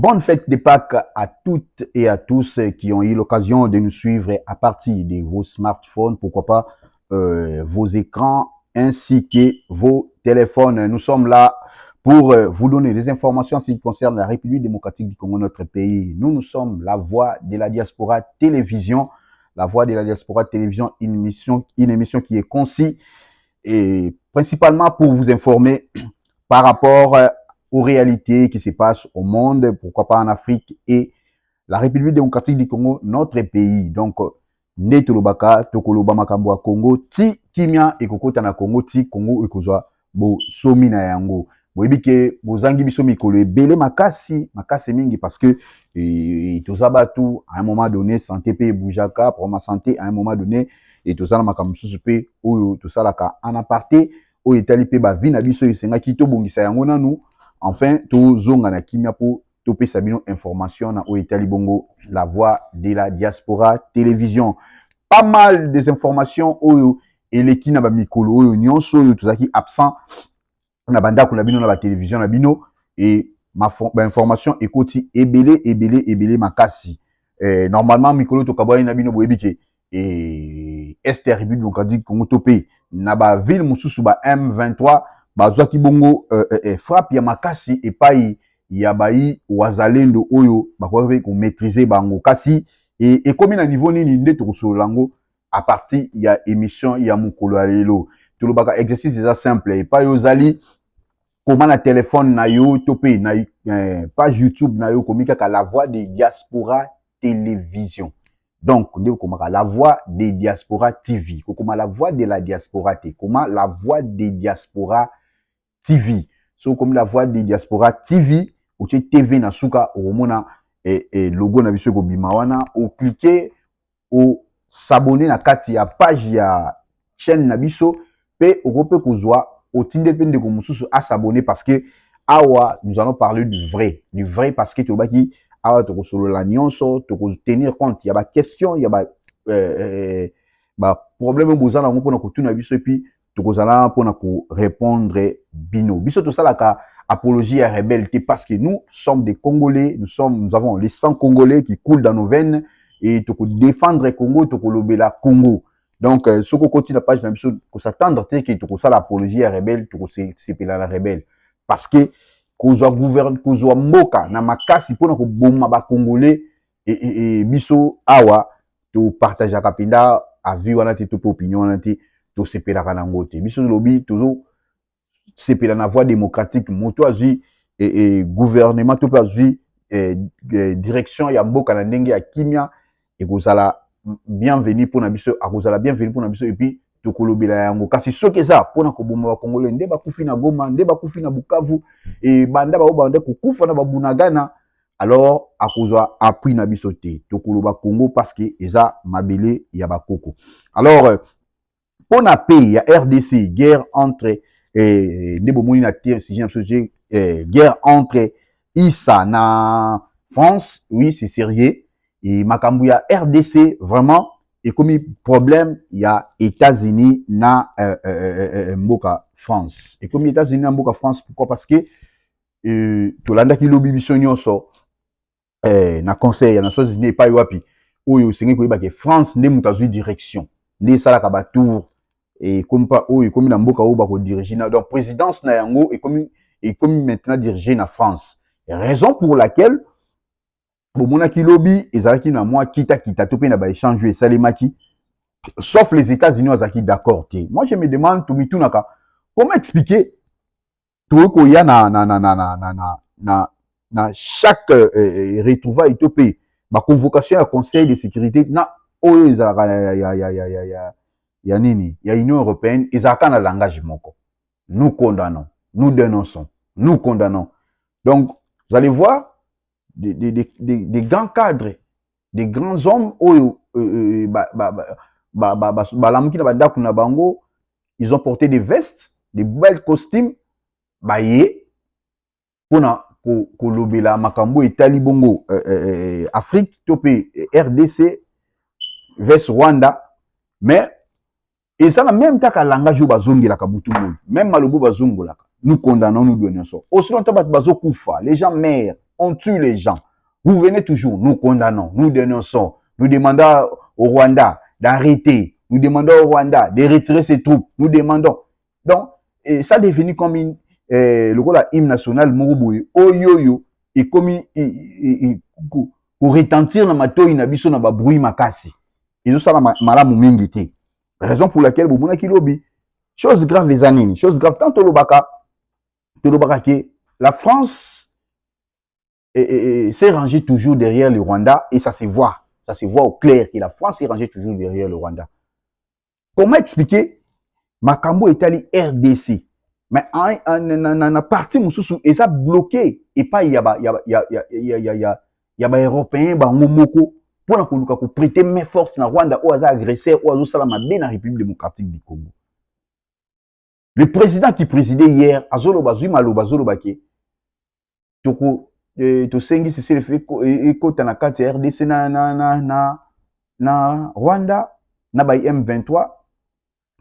Bonne fête de Pâques à toutes et à tous qui ont eu l'occasion de nous suivre à partir de vos smartphones, pourquoi pas vos écrans ainsi que vos téléphones. Nous sommes là pour vous donner des informations en ce qui concerne la République démocratique du Congo, notre pays. Nous sommes la voix de la diaspora télévision. La voix de la diaspora télévision, une émission qui est conçue et principalement pour vous informer par rapport aux réalités qui se passent au monde, pourquoi pas en Afrique et la République démocratique du Congo, notre pays. Donc, ne tolobaka, tokoloba makambo à Congo, ti kimia ekokota na Congo, ti Congo ekozwa bo somi na yango. Boyebi ke bozangi biso mikolo ebele makasi mingi parce que tozabatu à un moment donné santé pe boujaka, pour ma santé à un moment donné et tozala makambo susu pe oyo tosalaka en aparté oyo etali pe ba vie na biso esengaki tobongisa yango nanu. Enfin, tozonga na kimia po topesa bino information na oyo etali bongo la voix de la diaspora télévision. Pas mal des informations oyo eleki na ba mikolo oyo nyonso oyo tozaki absent na bandako na bino na ba télévision na bino et ba information ekoti ebele makasi. Normalement mikolo tokabwani na bino boyebi ke Est République démocratique Congo topé na ba ville mususu ba M23 bazwaki bongo frappe ya makasi epai ya bai wazalendo oyo bakoki ko maîtriser bango kasi et comme na niveau nini nde tokosolola ngo à partir ya émission ya mukolo ya lelo tolobaka exercice eza simple epai ozali comment na téléphone na yo topé na page YouTube na yo komika ka la voix des diaspora télévision. Donc, comment la voix des diaspora TV, comment la voix de la diaspora T, comment la voix des diaspora TV. So, comme la voix des diaspora TV, ou TV na suka, ou mona logo na biso ko bimawana, ou cliquer, ou s'abonner na kati ya page ya chaîne na biso, pe ou peut kozwa, ou tinde pende ko mususu à s'abonner parce que awa, nous allons parler du vrai parce que tu vois qui awa toko solo la nyonso toko tenir compte il y a ba question il y a ba problème bozana ngo pona ko tuna biso et puis toko zala pona ko répondre bino biso to sala ka apologie à rebelle parce que nous sommes des Congolais, nous avons les sang congolais qui coulent dans nos veines et toko défendre Congo toko lobela Congo. Donc ce qu'on continue la page na biso ko s'attendre que toko sala apologie à rebelle toko c'est la rebelle parce que kozwa gouverne kozwa mboka na makasi pona ko bomba ba congolais et biso awa to partage kapinda avis wana te to opinion wana te to sepela kana ngote biso lobi tozo sepela na voie démocratique moto azui et gouvernement to azui direction ya mboka na ndenge ya kimia et kozala bienvenue pona biso akozala bienvenue pona biso et puis tokolobela yango kasi soki eza pona koboma ba congolais nde bakufi na Goma nde bakufi na Bukavu et banda ba bande kokufa na babunagana alors akozwa appui na biso te tokoloba Congo parce que eza mabele ya bakoko. Alors pona pays ya RDC guerre entre nde bomoni na terre si j'ai guerre entre Issa na France, oui c'est sérieux et makambu ya RDC vraiment et comme problème il y a États-Unis na mboka France et comme États-Unis na mboka France pourquoi parce que tolanda ki lobi biso nyonso na conseil ya Nations Unies pa wapi oyo sengi ko yeba ke France nde mutazui direction nde sala ka ba tour et comme pas oyo comme na mboka oyo ba ko diriger na donc présidence na yango et comme maintenant diriger na France raison pour laquelle bomona ki lobi ezalaki na moi kita topé na ba échange et salemaki sauf les États-Unis azaki d'accord té moi je me demande to mitunaka comment expliquer tout ko ya na chaque retrouvaille topé ba convocation à conseil de sécurité na oyo ezalaka ya nini ya Union européenne ezalaka na langage moko nous condamnons nous dénonçons nous condamnons donc vous allez voir des grands cadres, des grands hommes, ils ont porté des vestes, des belles costumes, pour lobela makambo et talibongo Afrique, topé RDC, veste Rwanda, mais et ça la même temps qu'à langage bazongi la kabutumbo, même malobo bazongo la. Nous condamnons, nous dénonçons. Aussi longtemps que bazo koufa, les gens meurent. on tue les gens. Vous venez toujours, nous condamnons, nous dénonçons, nous demandons au Rwanda d'arrêter, nous demandons au Rwanda de retirer ses troupes, nous demandons. Donc, ça est devenu comme le hymne national, Moruboui, Oyoyo, et comme pour retentir dans ma toy, nabiso na ba bruit makasi. Ils ont ça la malamu mingité. Raison pour laquelle Boubouna Kilobi, chose grave les années, chose grave, tant Tolobaka que la France s'est rangée toujours derrière le Rwanda et ça se voit au clair que la France s'est rangée toujours derrière le Rwanda. Comment expliquer Makambo est allé RDC, mais en partie Moussou et ça bloqué et pas il y a Européens Bangomoko pour prêter main forte dans Rwanda ou à agresseur ou à Salama bien la République démocratique du Congo. Le président qui présidait hier, Azolo Bazuma Lobazolo Bake, Toko Tosengi c'est le fait que na kati RDC na Rwanda na ba M23.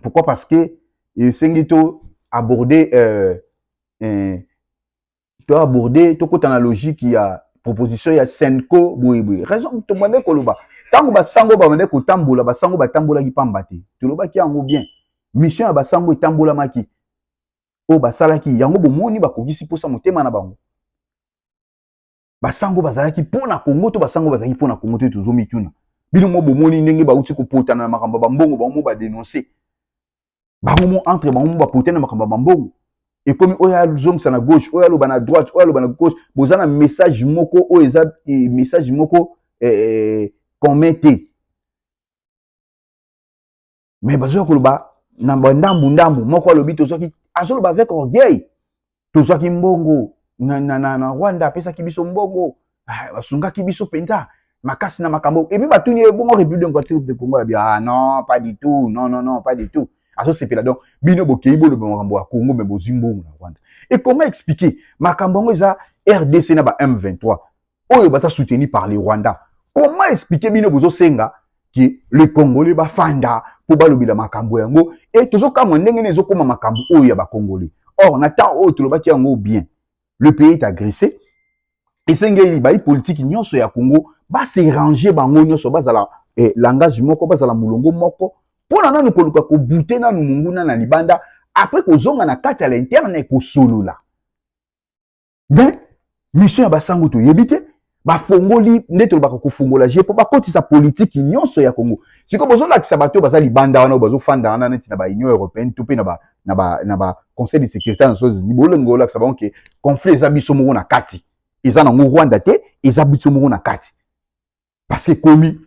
Pourquoi? Parce que Sengi to aborder la logique il y a proposition il y a Senko boui. Raison to mande ko loba. Tango ba sango ba mande ko tambola ba sango ba tambola ki pambate. To loba ki yango bien. Mission ya ba sango etambola maki. O ba salaki yango bomoni ba kogisi posa motema na bango. Basango bazalaki pona Congo to basango bazalaki pona Congo to zomi tuna bino mo bomoni ndenge ba uti ko potana na makamba ba mbongo ba mo ba dénoncer ba mo entre ba mo ba potana na makamba ba mbongo et comme oya zong sana gauche oya lo bana droite oya lo bana gauche bozana message moko o eza message moko commenté mais bazo ko ba na ndambu moko lo bito soki azolo ba avec orgueil to soki mbongo na Rwanda pesa kibiso mbongo basunga kibiso penta makasi na makambo et puis batuni bongo République démocratique de Congo ah non pas du tout non pas du tout aso sepela donc bino bokei bo le makambo ya Congo mais bozimbongo na Rwanda et comment expliquer makambo ngo eza RDC na ba M23 oyo bata soutenu par les Rwandais comment expliquer bino bozo senga que le Congolais ba fanda po balobila makambo yango et tozo kama ndenge nezo koma makambo oyo ya ba Congolais or na temps oyo tolobaki yango bien. Le pays est agressé. Et c'est une politique nyonso ya Congo ba se ranger bango nyonso bazala langage moko bazala mulongo moko pona nanu koluka ko buter nanu munguna na libanda après ko zonga na kati à l'interne ko solola. Ben mission ya basango to yebite ba fongoli ndeto ba ko fongola je po ba kotisa politique nyonso ya Congo. Siko bozo la kisabato bazali libanda wana bazo fanda wana neti na ba Union européenne to pe na ba Conseil de sécurité des Nations Unies bolengo la sabon ke conflit ezabiso moko na kati eza na Rwanda te ezabiso moko na kati parce que komi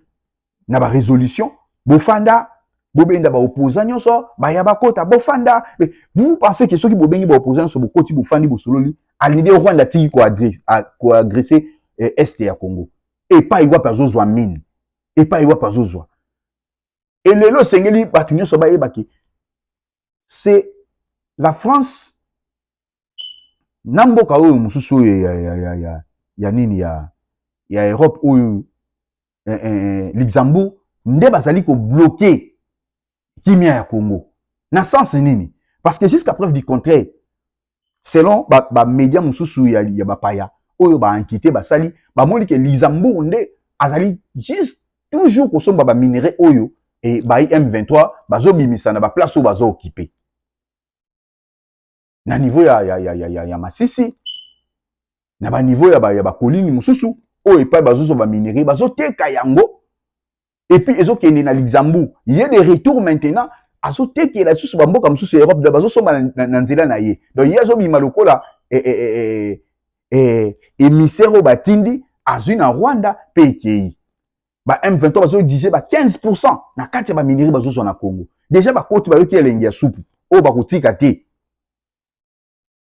na ba résolution bofanda bobenda ba opposant nyonso ba ya bakota bofanda mais vous pensez que ceux qui bobengi ba opposant so bokoti bofandi bosololi alide Rwanda ti ko agresser est ya Congo et pas iwa pazozwa mine et pas iwa pazozwa et lelo sengeli batu nyonso ba yebaki c'est la France namboka oyo mususu ya nini ya Europe oyo Luxembourg nde bazali ko bloquer kimia ya Congo na sens nini parce que jusqu'à preuve du contraire selon ba média mususu ya bapaya oyo ba enquêter basali ba moni que Luxembourg nde azali juste toujours ko somba ba minerai oyo et ba M23 bazo bimisa na ba place oyo bazo occuper na niveau ya Masisi na ba niveau ya ba kolini mususu oyo epai bazozo ba minerai bazoteka yango et puis ezokende na Luxembourg il y a des retours maintenant azotekela susu bamboka mususu ya Europe bazosomba na nzela na ye donc ye azobima lokola émissaire oyo batindi azwi na Rwanda mpe ekei ba M23 bazodige ba 15% na kati ya ba minerai bazozwa na Congo déjà bakoti bayoki elengi ya supu oyo bakotika te.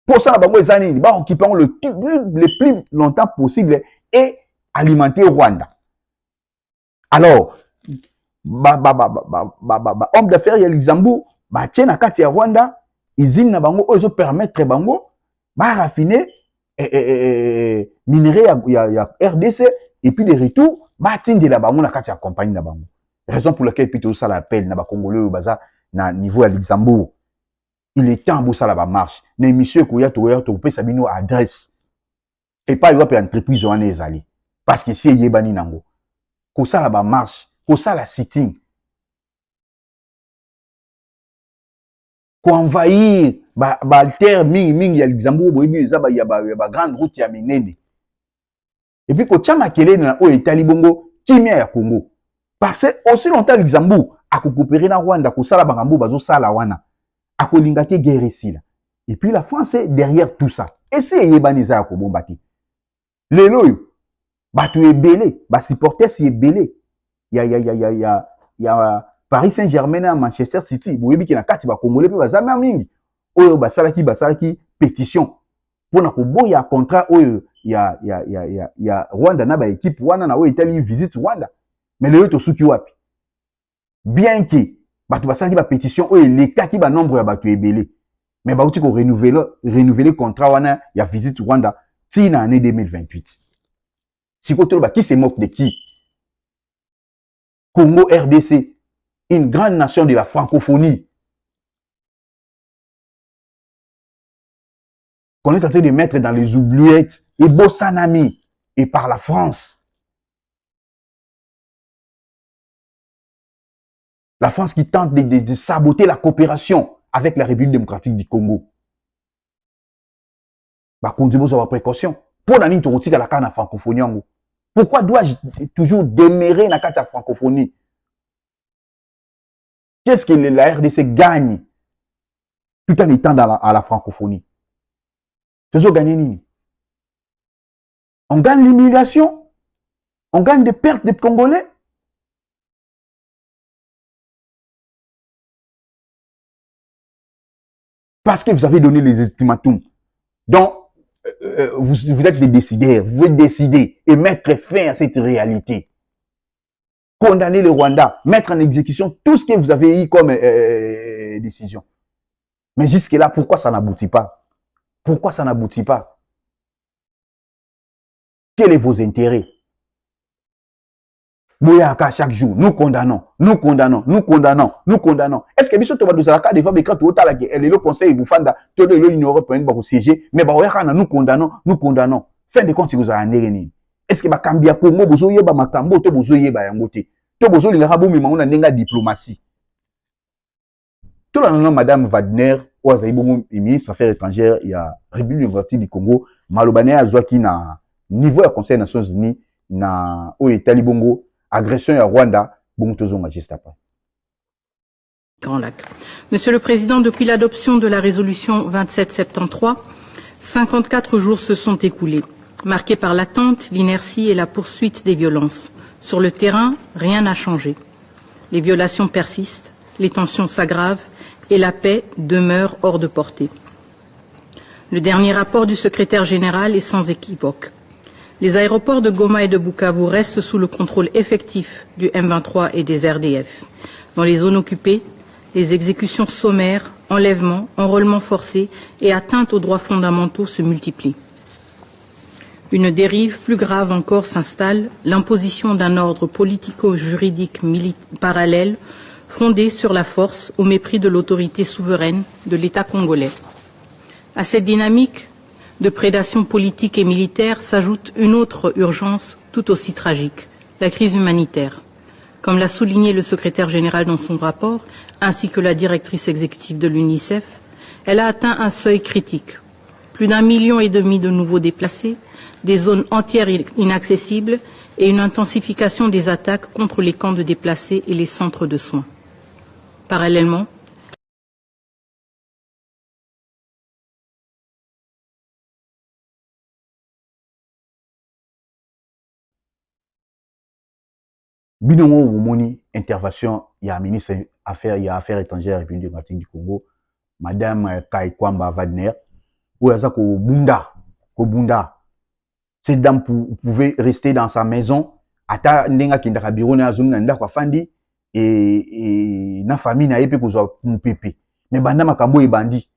Pour ça, ils vont occuper le plus longtemps possible et alimenter Rwanda. Alors, homme d'affaires ya Luxembourg, tiens na kati ya Rwanda, usine na bango oyo permettre bango ba raffiner minerai ya RDC et puis de retour ba tindela bango na kati ya compagnie na bango. Raison pour laquelle plutôt ça l'appel na ba Congolais oyo baza na niveau ya Luxembourg. Il est temps pour ça la marche. L'émission Kouya to pesa bino adresse. et pas une entreprise wana ezali parce que si yebani nango ko sala ba marche ko sala sitting ko envahir ba alter mingi ya Luxembourg boyebi eza ba ya ba grande route ya minene et puis ko tchama kelene na o etali bongo kimia ya Congo parce que aussi longtemps Luxembourg a coopéré na Rwanda ko sala bangambo bazo sala wana a kolinga te guerre ici là et puis la France est derrière tout ça et c'est yebani za ko bomba te lelo yo batu ebele ba supporters ebele ya Paris Saint-Germain à Manchester City boyebi ki na kati ba congolais pe bazama mingi oyo basalaki pétition pour na koboya contrat oyo ya Rwanda na ba équipe wana na oyo Italie visite Rwanda mais lelo to suki wapi bien que batu basalaki ba pétition oyo lekaki ba nombre ya batu ebele mais bauti ko renouveler contrat wana ya visite Rwanda tina année 2028 sikoto qui se moque de qui? Congo RDC, une grande nation de la francophonie qu'on est en train de mettre dans les oubliettes et Bossanami et par la France. La France qui tente de saboter la coopération avec la République démocratique du Congo. Bah, qu'on dit avoir précaution. Pour la ligne touristique à la canne francophonie. Pourquoi dois-je toujours démérer la carte francophonie? Qu'est-ce que la RDC gagne tout en étant à la francophonie? Toujours gagner nini? On gagne l'humiliation? On gagne des pertes des Congolais? Parce que vous avez donné les ultimatums. Donc, vous êtes des décideurs, vous pouvez décider et mettre fin à cette réalité. Condamner le Rwanda, mettre en exécution tout ce que vous avez eu comme décision. Mais jusque-là, pourquoi ça n'aboutit pas? Pourquoi ça n'aboutit pas? Quels sont vos intérêts? Boyaka chaque jour, nous condamnons, nous condamnons, nous condamnons, nous condamnons. Est-ce que biso to ba dosala ka des fois quand tu otala que le conseil vous fanda to de l'Union européenne ba ko siéger mais ba oyaka na nous condamnons, nous condamnons. Fin de compte vous a ndenge. Est-ce que ba kambia Congo bozo yeba makambo to bozo yeba yango te? To bozo linga bo mi mangona ndenga diplomatie. Tout le nom madame Wagner ou azali bongo ministre affaires étrangères il y a République démocratique du Congo, malobane azwaki na niveau ya Conseil des Nations Unies na o etali bongo agression à Rwanda, Grand Lac. Monsieur le Président, depuis l'adoption de la résolution 2773, 54 jours se sont écoulés, marqués par l'attente, l'inertie et la poursuite des violences. Sur le terrain, rien n'a changé. Les violations persistent, les tensions s'aggravent et la paix demeure hors de portée. Le dernier rapport du secrétaire général est sans équivoque. Les aéroports de Goma et de Bukavu restent sous le contrôle effectif du M23 et des RDF. Dans les zones occupées, les exécutions sommaires, enlèvements, enrôlements forcés et atteintes aux droits fondamentaux se multiplient. Une dérive plus grave encore s'installe, l'imposition d'un ordre politico-juridique parallèle fondé sur la force au mépris de l'autorité souveraine de l'État congolais. À cette dynamique de prédation politique et militaire s'ajoute une autre urgence tout aussi tragique, la crise humanitaire. Comme l'a souligné le secrétaire général dans son rapport, ainsi que la directrice exécutive de l'UNICEF, elle a atteint un seuil critique. Plus d'1,5 million de nouveaux déplacés, des zones entières inaccessibles et une intensification des attaques contre les camps de déplacés et les centres de soins. Parallèlement, Binongo Womoni, intervention, il y a un ministre affaires étrangères République démocratique du Congo, Madame Kaikwamba Wagner, où elle a Kobunda. Cette dame pouvait rester dans sa maison, ata ndenga kindaka bureau na zone na ndako afandi et na famille na yepe kozwa mpepe. Mais banda makambo e bandi,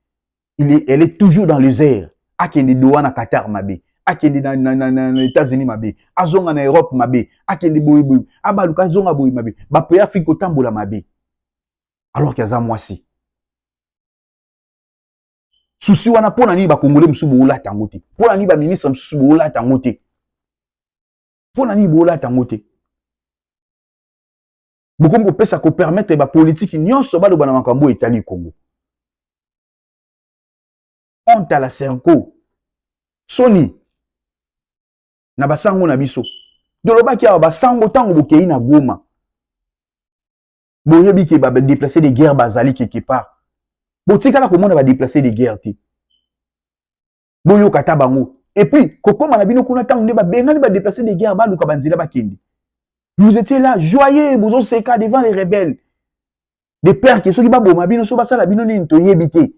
elle est toujours dans les airs. Akende doa na Qatar mabe. Akende na États-Unis mabe, azonga na Europe mabe, akende boy boy, abaluka zonga boy mabe, ba pe Afrique kotambola mabe. Alors qu'il y a ça moi si. Souci wana pona ni ba Congolais musu bola tangote. Pona ni ba ministre musu bola tangote. Pona ni bola tangote. Bokombo pesa ko permettre ba politique nyonso ba loba na makambo etali Congo. Honte à la Senko. Soni na basango na biso. Dolobaki ya basango tango bokei na Goma. Boyebi ke ba déplacer des guerres bazali quelque part. Botikala komona ba déplacer des guerres ti. Boyo kata bango. Et puis kokoma na bino kuna tango ne ba bengani ba déplacer des guerres ba luka banzila ba kendi. Vous étiez là joyeux bozo seka devant les rebelles. Des pères qui sont qui ba boma bino so basala bino ni ntoyebi te.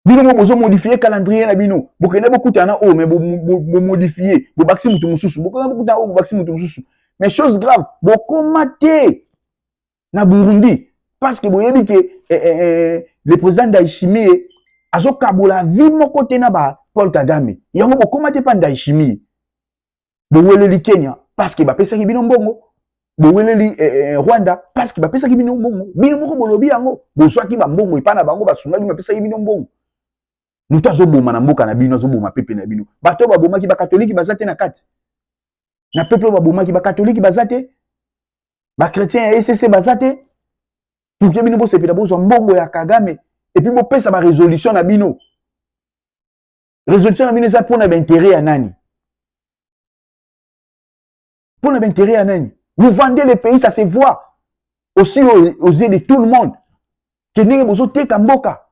Bino mo bozo modifier calendrier na bino. Bokene bokutana o mais bo modifier, bo baxi mutu mususu. Bokene bokutana o bo baxi mutu mususu. Mais chose grave, bokomate na Burundi parce que boyebi que le président Ndayishimiye azo kabola vie moko te na ba Paul Kagame. Yango bokomate pa Ndayishimiye. Boweleli Kenya parce que ba pesa ki bino mbongo. Boweleli Rwanda parce que ba pesa ki bino mbongo. Bino moko bolobi yango. Boswaki ba mbongo ipana bango basunga ba pesa ki bino mbongo. Mutu azoboma na mboka na bino azoboma pepe na bino. Bato babomaki ba katoliki bazate na kati. Na peuple babomaki ba katoliki bazate. Ba chrétien ya ECC bazate. Pour que bino bo sepela bozo mbongo ya Kagame et puis bo pesa ba résolution na bino. Résolution na bino ça pour na intérêt ya nani? Pour na intérêt ya nani? Vous vendez le pays, ça se voit aussi aux yeux de tout le monde. Que ndenge bozo teka mboka.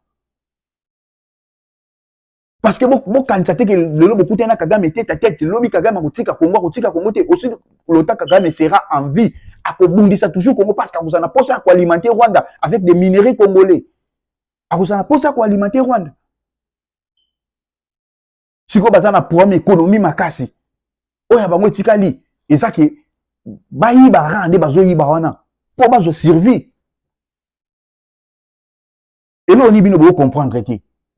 Parce que bon kandidaté que le lobo kutena Kagame tête à tête, le lobi Kagame kotika Congo te aussi lota Kagame sera en vie à kobundisa toujours Congo parce qu'à vous en a posé à alimenter Rwanda avec des minerais congolais. À vous en a posé à alimenter Rwanda. Si ko bazana programme économie makasi. Oya bango tikali ezaki bayi ba rande bazo yi ba wana pour bazo survie. Et là on y bino bo comprendre que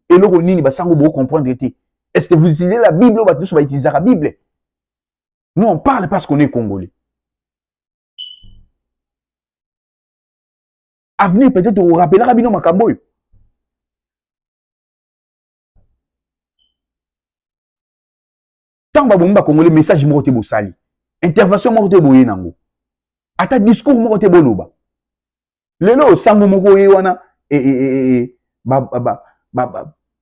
et là, on va comprendre. Est-ce que vous utilisez la Bible ou vous utilisez la Bible? Nous, on parle parce qu'on est Congolais. Avenir, peut-être, on rappellera Rabino Makamboy. Tant que vous avez Congolais, message moté bosali. Intervention moté boye nango. Ata discours moté boloba. Lelo, sango moko wana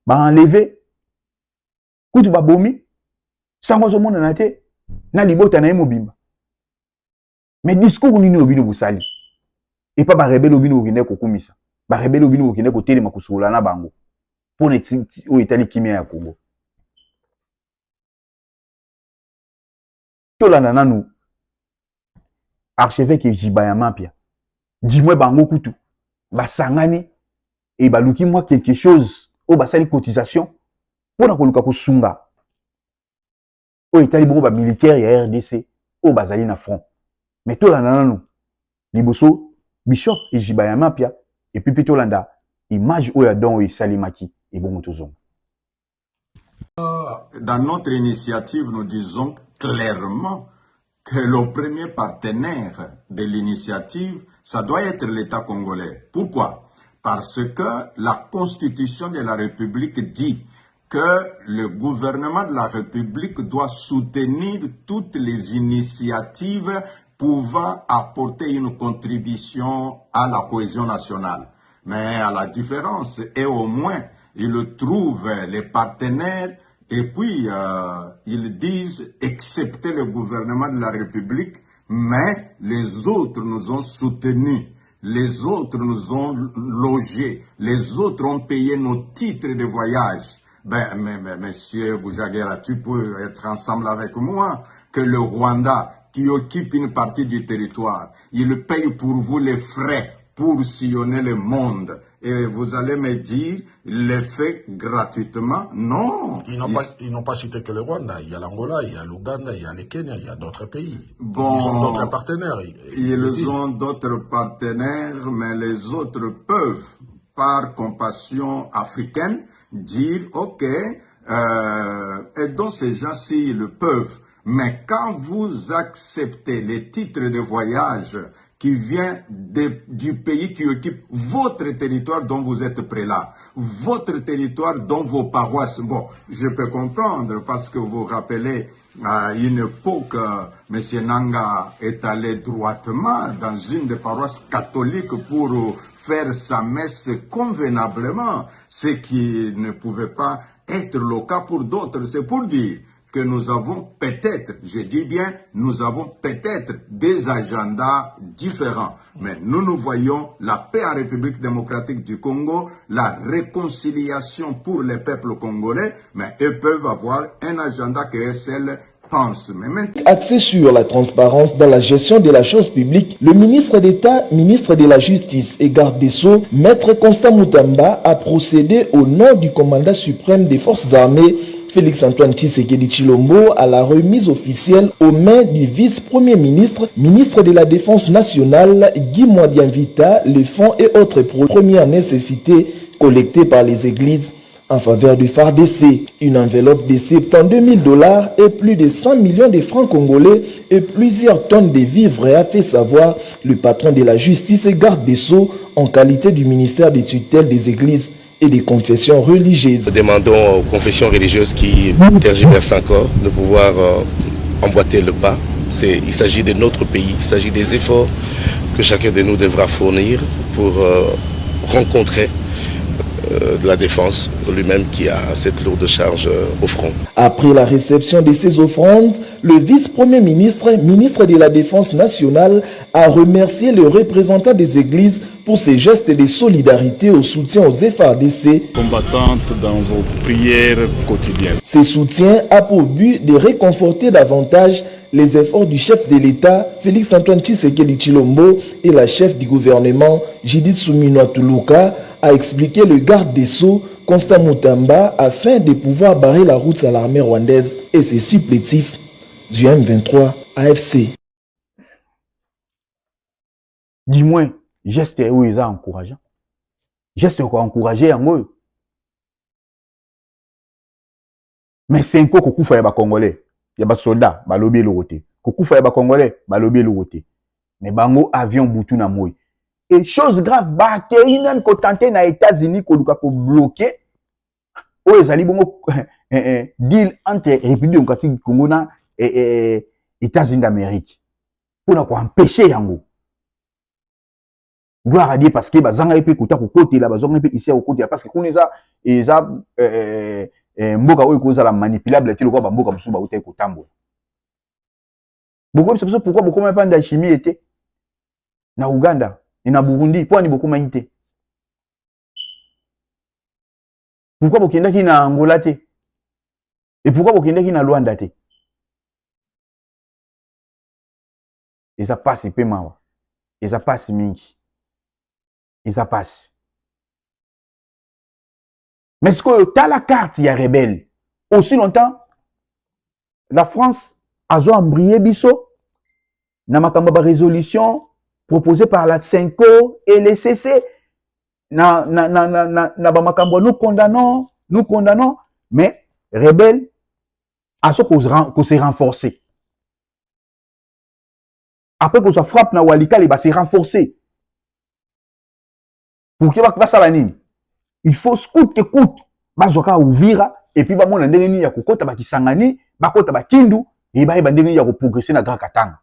ba enlever kutu ba bomi sango zo mona na te na libota na emobimba mais discours nini obino busali et pas ba rebelle obino okinde kokumisa ba rebelle obino okinde ko telema kusula na bango pour o itali kimia ya Congo to landa nanu archevêque Jibaya Mapia dis-moi bango kutu ba sangani et ba luki moi quelque chose o basali cotisation pour na koluka kusunga o itali bongo ba militaire ya RDC o bazali na front mais to landa nanu liboso bishop et Jibaya Mapia et puis to landa image o ya don o salimaki et bongo tozonga. Dans notre initiative nous disons clairement que le premier partenaire de l'initiative ça doit être l'État congolais. Pourquoi? Parce que la Constitution de la République dit que le gouvernement de la République doit soutenir toutes les initiatives pouvant apporter une contribution à la cohésion nationale. Mais à la différence, et au moins, ils trouvent les partenaires et puis ils disent accepter le gouvernement de la République, mais les autres nous ont soutenus. Les autres nous ont logés, les autres ont payé nos titres de voyage. Mais monsieur Boujaguera, tu peux être ensemble avec moi que le Rwanda, qui occupe une partie du territoire, il paye pour vous les frais pour sillonner le monde. Et vous allez me dire, il le fait gratuitement? Non. Ils n'ont pas cité que le Rwanda. Il y a l'Angola, il y a l'Ouganda, il y a le Kenya, il y a d'autres pays. Bon, ils ont d'autres partenaires. Ils ont d'autres partenaires, mais les autres peuvent, par compassion africaine, dire, ok, aidons ces gens-ci, ils le peuvent. Mais quand vous acceptez les titres de voyage qui vient du pays qui occupe votre territoire dont vous êtes prélat, votre territoire dont vos paroisses. Bon, je peux comprendre parce que vous vous rappelez, à une époque, M. Nanga est allé droitement dans une des paroisses catholiques pour faire sa messe convenablement, ce qui ne pouvait pas être le cas pour d'autres. C'est pour dire que nous avons peut-être, je dis bien, nous avons peut-être des agendas différents. Mais nous voyons la paix en République démocratique du Congo, la réconciliation pour les peuples congolais, mais eux peuvent avoir un agenda que celle pense. Mais maintenant... Axé sur la transparence dans la gestion de la chose publique, le ministre d'État, ministre de la Justice et garde des Sceaux, Maître Constant Moutamba, a procédé au nom du commandant suprême des forces armées, Félix-Antoine Tshisekedi Tshilombo, à la remise officielle aux mains du vice-premier ministre, ministre de la Défense nationale, Guy Mwadianvita, les fonds et autres premières nécessités collectés par les églises en faveur du FARDC. Une enveloppe de 72 000 $ et plus de 100 millions de francs congolais et plusieurs tonnes de vivres, a fait savoir le patron de la justice et garde des Sceaux en qualité du ministère des tutelles des églises et des confessions religieuses. Nous demandons aux confessions religieuses qui tergiversent encore de pouvoir emboîter le pas. Il s'agit de notre pays, il s'agit des efforts que chacun de nous devra fournir pour rencontrer de la défense lui-même qui a cette lourde charge au front. Après la réception de ces offrandes, le vice-premier ministre, ministre de la Défense nationale, a remercié le représentant des églises pour ces gestes de solidarité au soutien aux FARDC combattantes dans vos prières quotidiennes. Ce soutien a pour but de réconforter davantage les efforts du chef de l'État, Félix-Antoine Tshisekedi Tshilombo, et la chef du gouvernement, Judith Suminwa Tuluka, a expliqué le garde des Sceaux, Constant Moutamba, afin de pouvoir barrer la route à l'armée rwandaise et ses supplétifs du M23 AFC. Dis-moi, geste où ils ont encourageant. Geste quoi encouragé en eux. Mais c'est un coup qu'on fait les Congolais. Il y a des soldats, bah lobby le côté. Qu'on fait les Congolais, bah lobby le côté. Mais bango avion boutou na moi. Et chose grave, bah qu'il même qu'on tentait na États-Unis qu'on doit bloquer. Oh ils allaient bongo deal entre République démocratique du Congo et États-Unis d'Amérique. Pour ne pas empêcher yango. Gloire à Dieu parce que bazanga epe kota ko côté là bazanga epe ici au côté parce que qu'on les a mboka oyo koza la manipulable te lokwa ba mboka musuba utai ko tambola. Beaucoup c'est pourquoi beaucoup même pas de chimie était na Uganda et na Burundi pour ni beaucoup maïté. Pourquoi bokenda ki na Angola te? Et pourquoi bokenda ki na Luanda te? Et ça passe peu mawa. Et ça passe mingi. Et ça passe. Mais ce que tu as la carte, il y a rebelle. Aussi longtemps, la France a embrayé biso. Na makamba ba résolution proposée par la 5O et les CC. Na ba makamba nous condamnons, mais rebelle a ce qu'on s'est renforcé. Après qu'on se frappe na Walikale, bah c'est renforcé. Pour qu'il va ça la nini. Il faut scout que coûte. Bazoka ouvira et puis ba mona ndenge ni ya kokota ba kisangani, ba kota ba kindu et ba ndenge ya ko progresser na Grand Katanga.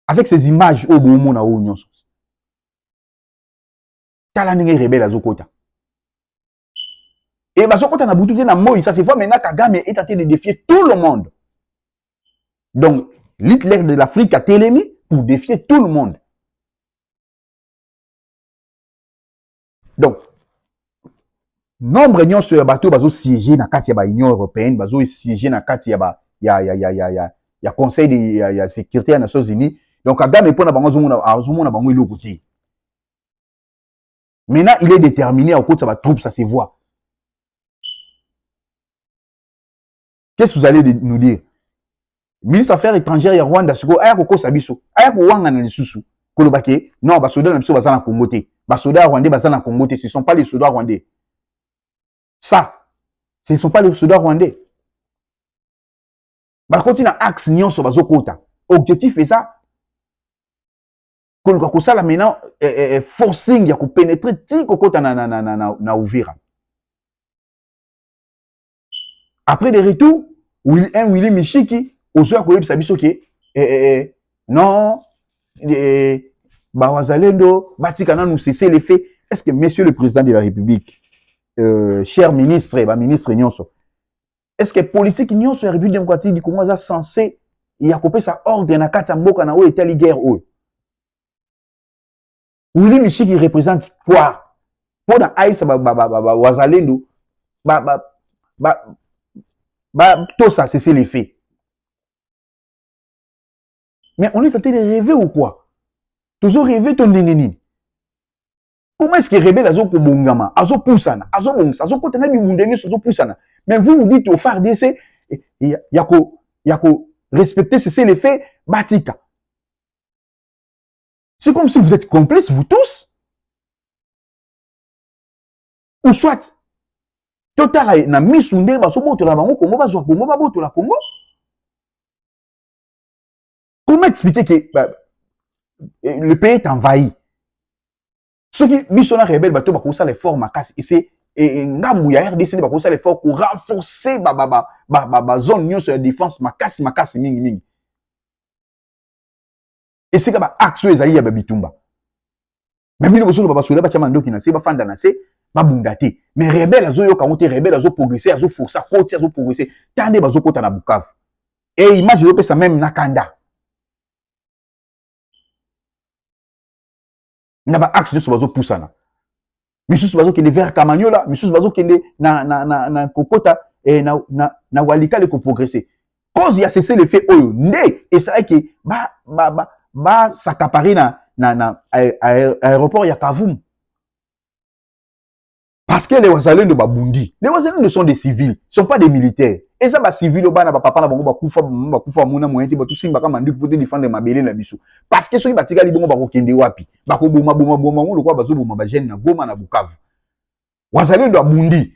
Avec ces images au bon mona o nyonso. Tala ndenge rebelle azokota. Et bazokota na butu na moi, ça se voit maintenant Kagame est en train de défier tout le monde. Donc l'Hitler de l'Afrique a télémi pour défier tout le monde. Donc, nombre nyonso ya bateau bazo siéger na kati ya ba Union européenne, bazo siéger na kati ya ba ya Conseil de sécurité des Nations Unies. Donc Kagame pona bango azomona bango iloko te. Maintenant, il est déterminé à cause de sa troupe, ça se voit. Qu'est-ce que vous allez nous dire? Ministre des Affaires étrangères ya Rwanda siko aya ko sabiso, aya ko wanga na lisusu. Kolobake, non, ba soldats na biso bazana Congo te. Ba soldats rwandais bazana Congo te, ce sont pas les soldats rwandais. Ça, ce ne sont pas les soldats rwandais. Ba continue axe nyonso bazokota. Objectif est ça. koluka kosala maintenant forcing ya kopénétrer ti kokota na Uvira. Après des retours, Willy Mishiki ozoya koyebisa biso ke non Bawazalendo batika na nous cesser les faits. Est-ce que monsieur le président de la République, cher ministre, ministre nyonso, est-ce que politique nyonso ya République démocratique du Congo est censé ya kopesa ordre na kati ya mboka na o etali guerre o? Willy Mishiki représente quoi? Pour na aïsa Bawazalendo tout ça cesser les faits. Mais on est tenté de rêver ou quoi? Toujours rêver ton ndengeni. Comment est-ce que rebelle azo ko bongama, azo poussana, azo bongsa, azo kotana bi bundeni azo poussana. Mais vous dites au FARDC yako respecter cesser les faits batika. C'est comme si vous êtes complices vous tous. Ou soit total na misunde baso botola bango Congo bazwa Congo ba botola Congo. Comment expliquer que le pays est envahi? Ceux qui missionnaires rebelles bato ba kosa les forts makasi et c'est ngamu ya RDC ba kosa les forts pour renforcer ba zone nyonso ya défense makasi mingi. Et c'est que ba action ezali ya Bitumba. Même nous besoin ba sola ba chama ndoki na se ba fanda na se ba bundate. Mais rebelle azo yo kamote rebelle azo progresser, azo forcer côté azo progresser. Tande bazo kota na Bukavu. Et image yo pesa même na Kanda. Na ba axe sur bazo poussana. Misusu bazo kende vers Kamanyola, misusu bazo kende na kokota et na walikale ko progresser. Cause ya cessé le fait oyo ndé et ça que ba s'accaparer na aéroport ya Kavumu. Parce que les Wazalendo babundi. Les Wazalendo sont des civils, ne sont pas des militaires. Et ça, les civils, ba papa na bango bakufa mona moyenti ba tusimba kama ndik pour défendre mabele na biso. Parce que soki batika libongo ba kokende wapi? Ba ko boma ngo kwa bazo boma ba jeune na Goma na Bukavu. Wazalendo abundi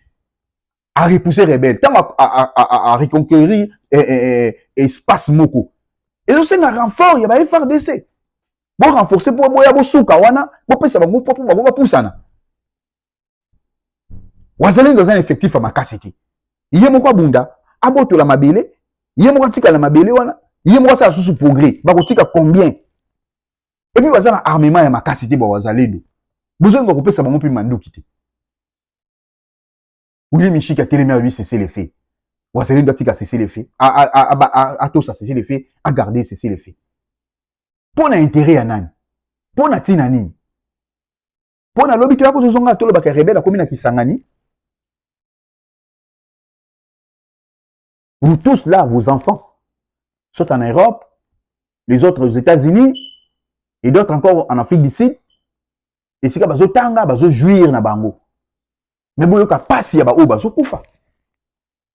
a repousser rebelle, tant à reconquérir espace moko. Et ça c'est un renfort, il y a ba FARDC. Bon renforcer pour boya bo suka wana, bo pesa bango pour ba poussana. Wazalendo dans un effectif à makasiki. Iye moko bunda, aboto la mabele, iye moko tika la mabele wana, iye moko sa sous progrès, ba kotika combien? Et puis wazana armement ya makasiti ba Wazalendo. Besoin de kopesa bango pi mandu kité. Willy Mishiki a télémé lui cesser les faits. Wazalendo tika cesser les faits, a tout ça cesser les faits, a garder cesser les faits. Pour na intérêt ya nani? Pour na tina nini? Pour na lobby to ya ko zonga to lo ba rebelle komi na Kisangani. Vous tous là, vos enfants, sont en Europe, les autres aux États-Unis, et d'autres encore en Afrique du Sud. Et c'est que bazo tanga, bazo jouir na bango. Mais boyo ka pasi ya ba o bazo kufa.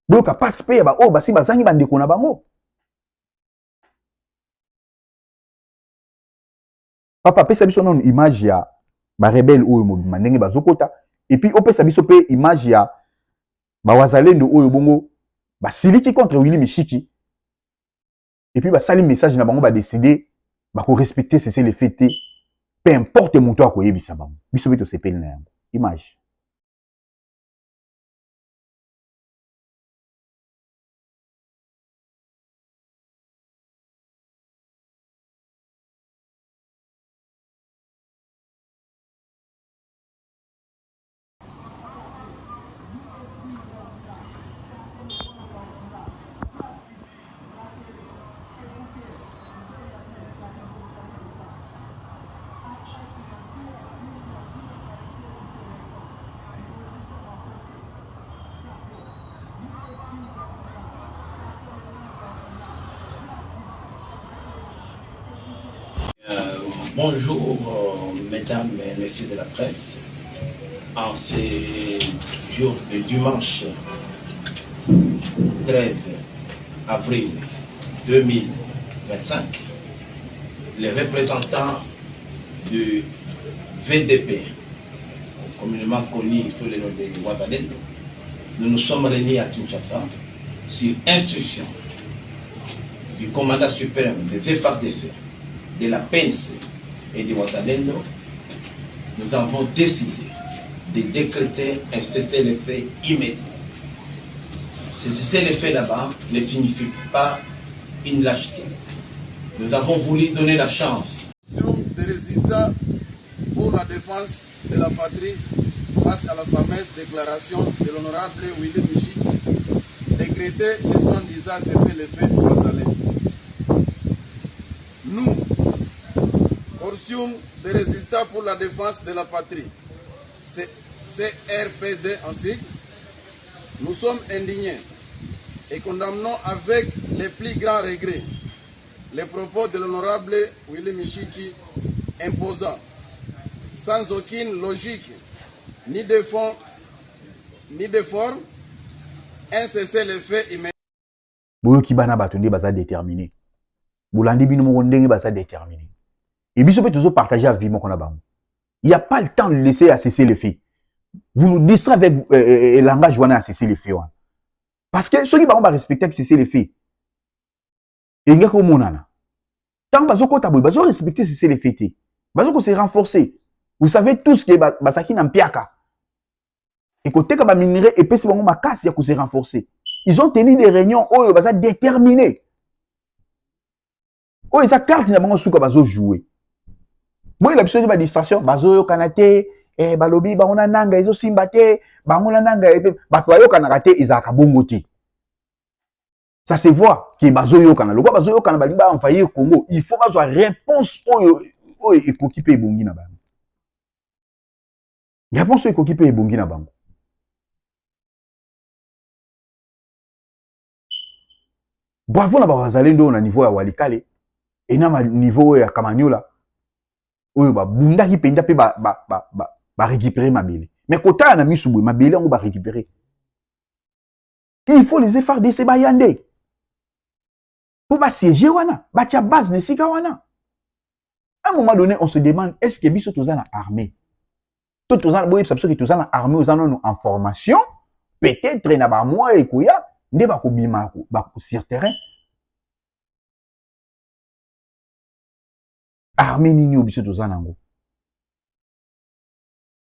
Boyo ka pasi pe ya ba o basi bazangi bandeko na bango. Papa pesa biso na image ya ba rebelle oyo mobima ndenge bazo kota. Et puis o pesa biso pe image ya ba Wazalendo oyo bongo ba siliki contre Willy Mishiki. Et puis ba sali message na bango ba décider ba ko respecter cesser les faits. Peu importe mon toit ko yebisa bango. Biso beto sepeli na yango. Image. Bonjour, mesdames et messieurs de la presse. En ce jour de dimanche 13 avril 2025, les représentants du VDP, communément connu sous le nom de Wazalendo, nous nous sommes réunis à Kinshasa sur instruction du commandant suprême des FARDC, de la PNC et des Ouattalendo, nous avons décidé de décréter un cessez-le-feu immédiat. Ce cessez-le-feu là-bas ne signifie pas une lâcheté. Nous avons voulu donner la chance. Des résistants pour la défense de la patrie face à la fameuse déclaration de l'honorable Willy Michiki, décrétée le soi-disant cessez-le-feu au Ouazalendo. Nous, Corsium des résistants pour la défense de la patrie, c'est CRPD en sigle, nous sommes indignés et condamnons avec les plus grands regrets les propos de l'honorable Willy Michiki imposant, sans aucune logique ni de fond ni de forme, un cessez-le-feu immédiat. Boyoki bana bato nde baza déterminé. Bolandi bino moko ndenge baza déterminé. Et biso peut toujours partager à vie mon na bango. Il n'y a pas le temps de laisser à cesser le fait. Vous nous distrayez avec le langage wana à cesser le fait. Parce que ceux qui vont respecter que cesser le fait. Et nga ko monana. Tant bazo ko taboy bazo respecter cesser le fait. Bazo ko se renforcer. Vous savez tous que basaki na mpiaka. Et côté ka ba minerai et pesi bango makasi ya ko se renforcer. Ils ont tenu des réunions oyo baza déterminés. Oh, esa carte na bango suka bazo jouer. Moi la besoin de distraction bazo yo kanate balobi bango nanga ezo simba te bango nanga bato yo kanaka te ezaka bongo te. Ça se voit que bazo yo kana lokwa bazo yo kana balimba envahir Congo, il faut bazo réponse oyo ekoki pe ebongi na bango. Réponse oyo ekoki pe ebongi na bango. Bravo na bazalendo na niveau ya Walikale et na niveau ya Kamanyola. Oyo ba bunda ki penda pe ba récupérer mabele. Mais kota na misubwe mabele on ba récupérer. Il faut les efforts de ces bayande. Pour ba siéger wana, ba tia base ne sika wana. À un moment donné, on se demande est-ce que biso tous en armée. Tout en boye ça que tous en armée aux en en formation, peut-être na ba moi et koya, nde ba ko bima ba sur terrain. Armée nini obiso tous en ango.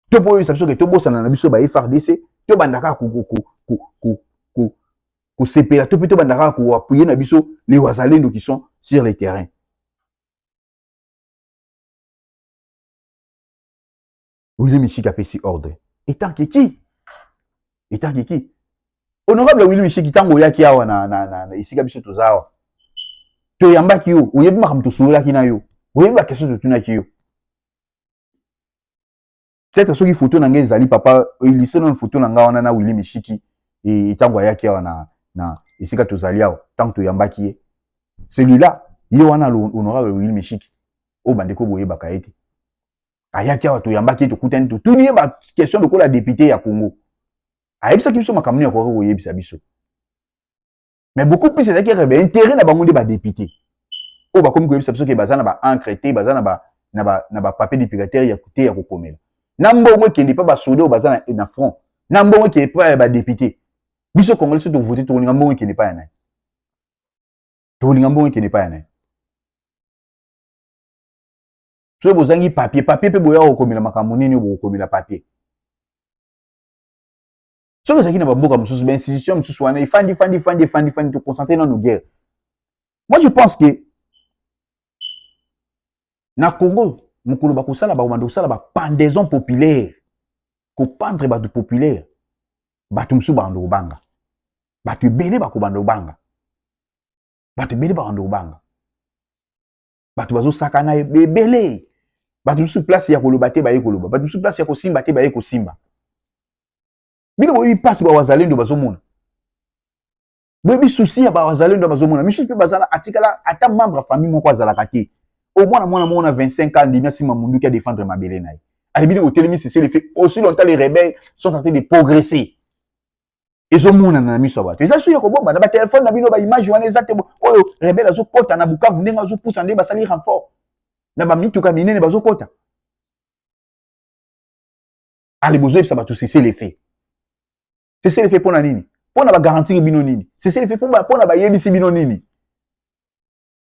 To boye ça que to bossa na biso ba FRDC, to bandaka ko sepela to plutôt bandaka ko appuyer na biso les Ouazalendo qui sont sur le terrain. Willy Michiki a fait ordre. Étant que qui? Honorable Willy Michiki tango yaki awa na isika biso tozawa. To yamba ki yo, oyebi makamto sola ki na yo. Oyebi ba question de tuna ki yo. Peut-être soki photo na ngai ezali papa, il sait non photo na nga wana na Willy Michiki et tango yaki awa na isika tozali awa, tango to yamba ki ye. Celui-là, yo wana honorable Willy Michiki. O bandeko boye bakaete. Ayaki awa to yamba ki to kutani to tuni ba question de ko la député ya Congo. Ayebisa ki biso makamuni ya ko yebisa biso. Mais beaucoup plus c'est que intérêt na bango de ba député. O ba komi ko yebisa biso ke bazana ba encrété, bazana ba papier diplomatique ya kuté ya ko komela. Na mbongo ke ndi pa ba soda o bazana na front. Na mbongo ke pa ba député. Biso congolais to voter to linga mbongo ke ndi pa ya na. To linga mbongo ke ndi pa ya na. So bozangi papier pe boya okomela makambo nini okomela papier. So que ça qui n'a pas beaucoup de choses, institution mususu wana ifandi to concentrer dans nos guerres. Moi je pense que na Congo mukulu bakusala ba komanda kusala ba pendaison populaire. Ko pendre ba du populaire. Batu musu bando banga. Batu bele ba ko bando banga. Batu bele ba bando banga. Batu bazo sakana bebele. Batu musu place ya koloba te ba yekoloba. Batu musu place ya ko simba te ba yeko simba. Bino boyi passe ba Ouazalendo bazomona. Boyi souci ya ba Ouazalendo bazomona. Michu pe bazana atikala ata membre famille moko azalaka te. Au moins mona 25 ans ndimia sima mundu qui a défendre mabele na. Alibini otelemi c'est le fait aussi longtemps les rebelles sont en train de progresser. Ezomona na miso bato. Eza suya ko bomba na ba téléphone na bino ba image wana ezate oyo rebelle azo kota na Bukavu ndenga azo poussa ndé basali renfort. Na ba mituka minene bazo kota. Ali bozo epsa bato c'est le fait. C'est le fait pour nini? Pour na ba garantir bino nini? C'est le fait pour na ba yebisi bino nini?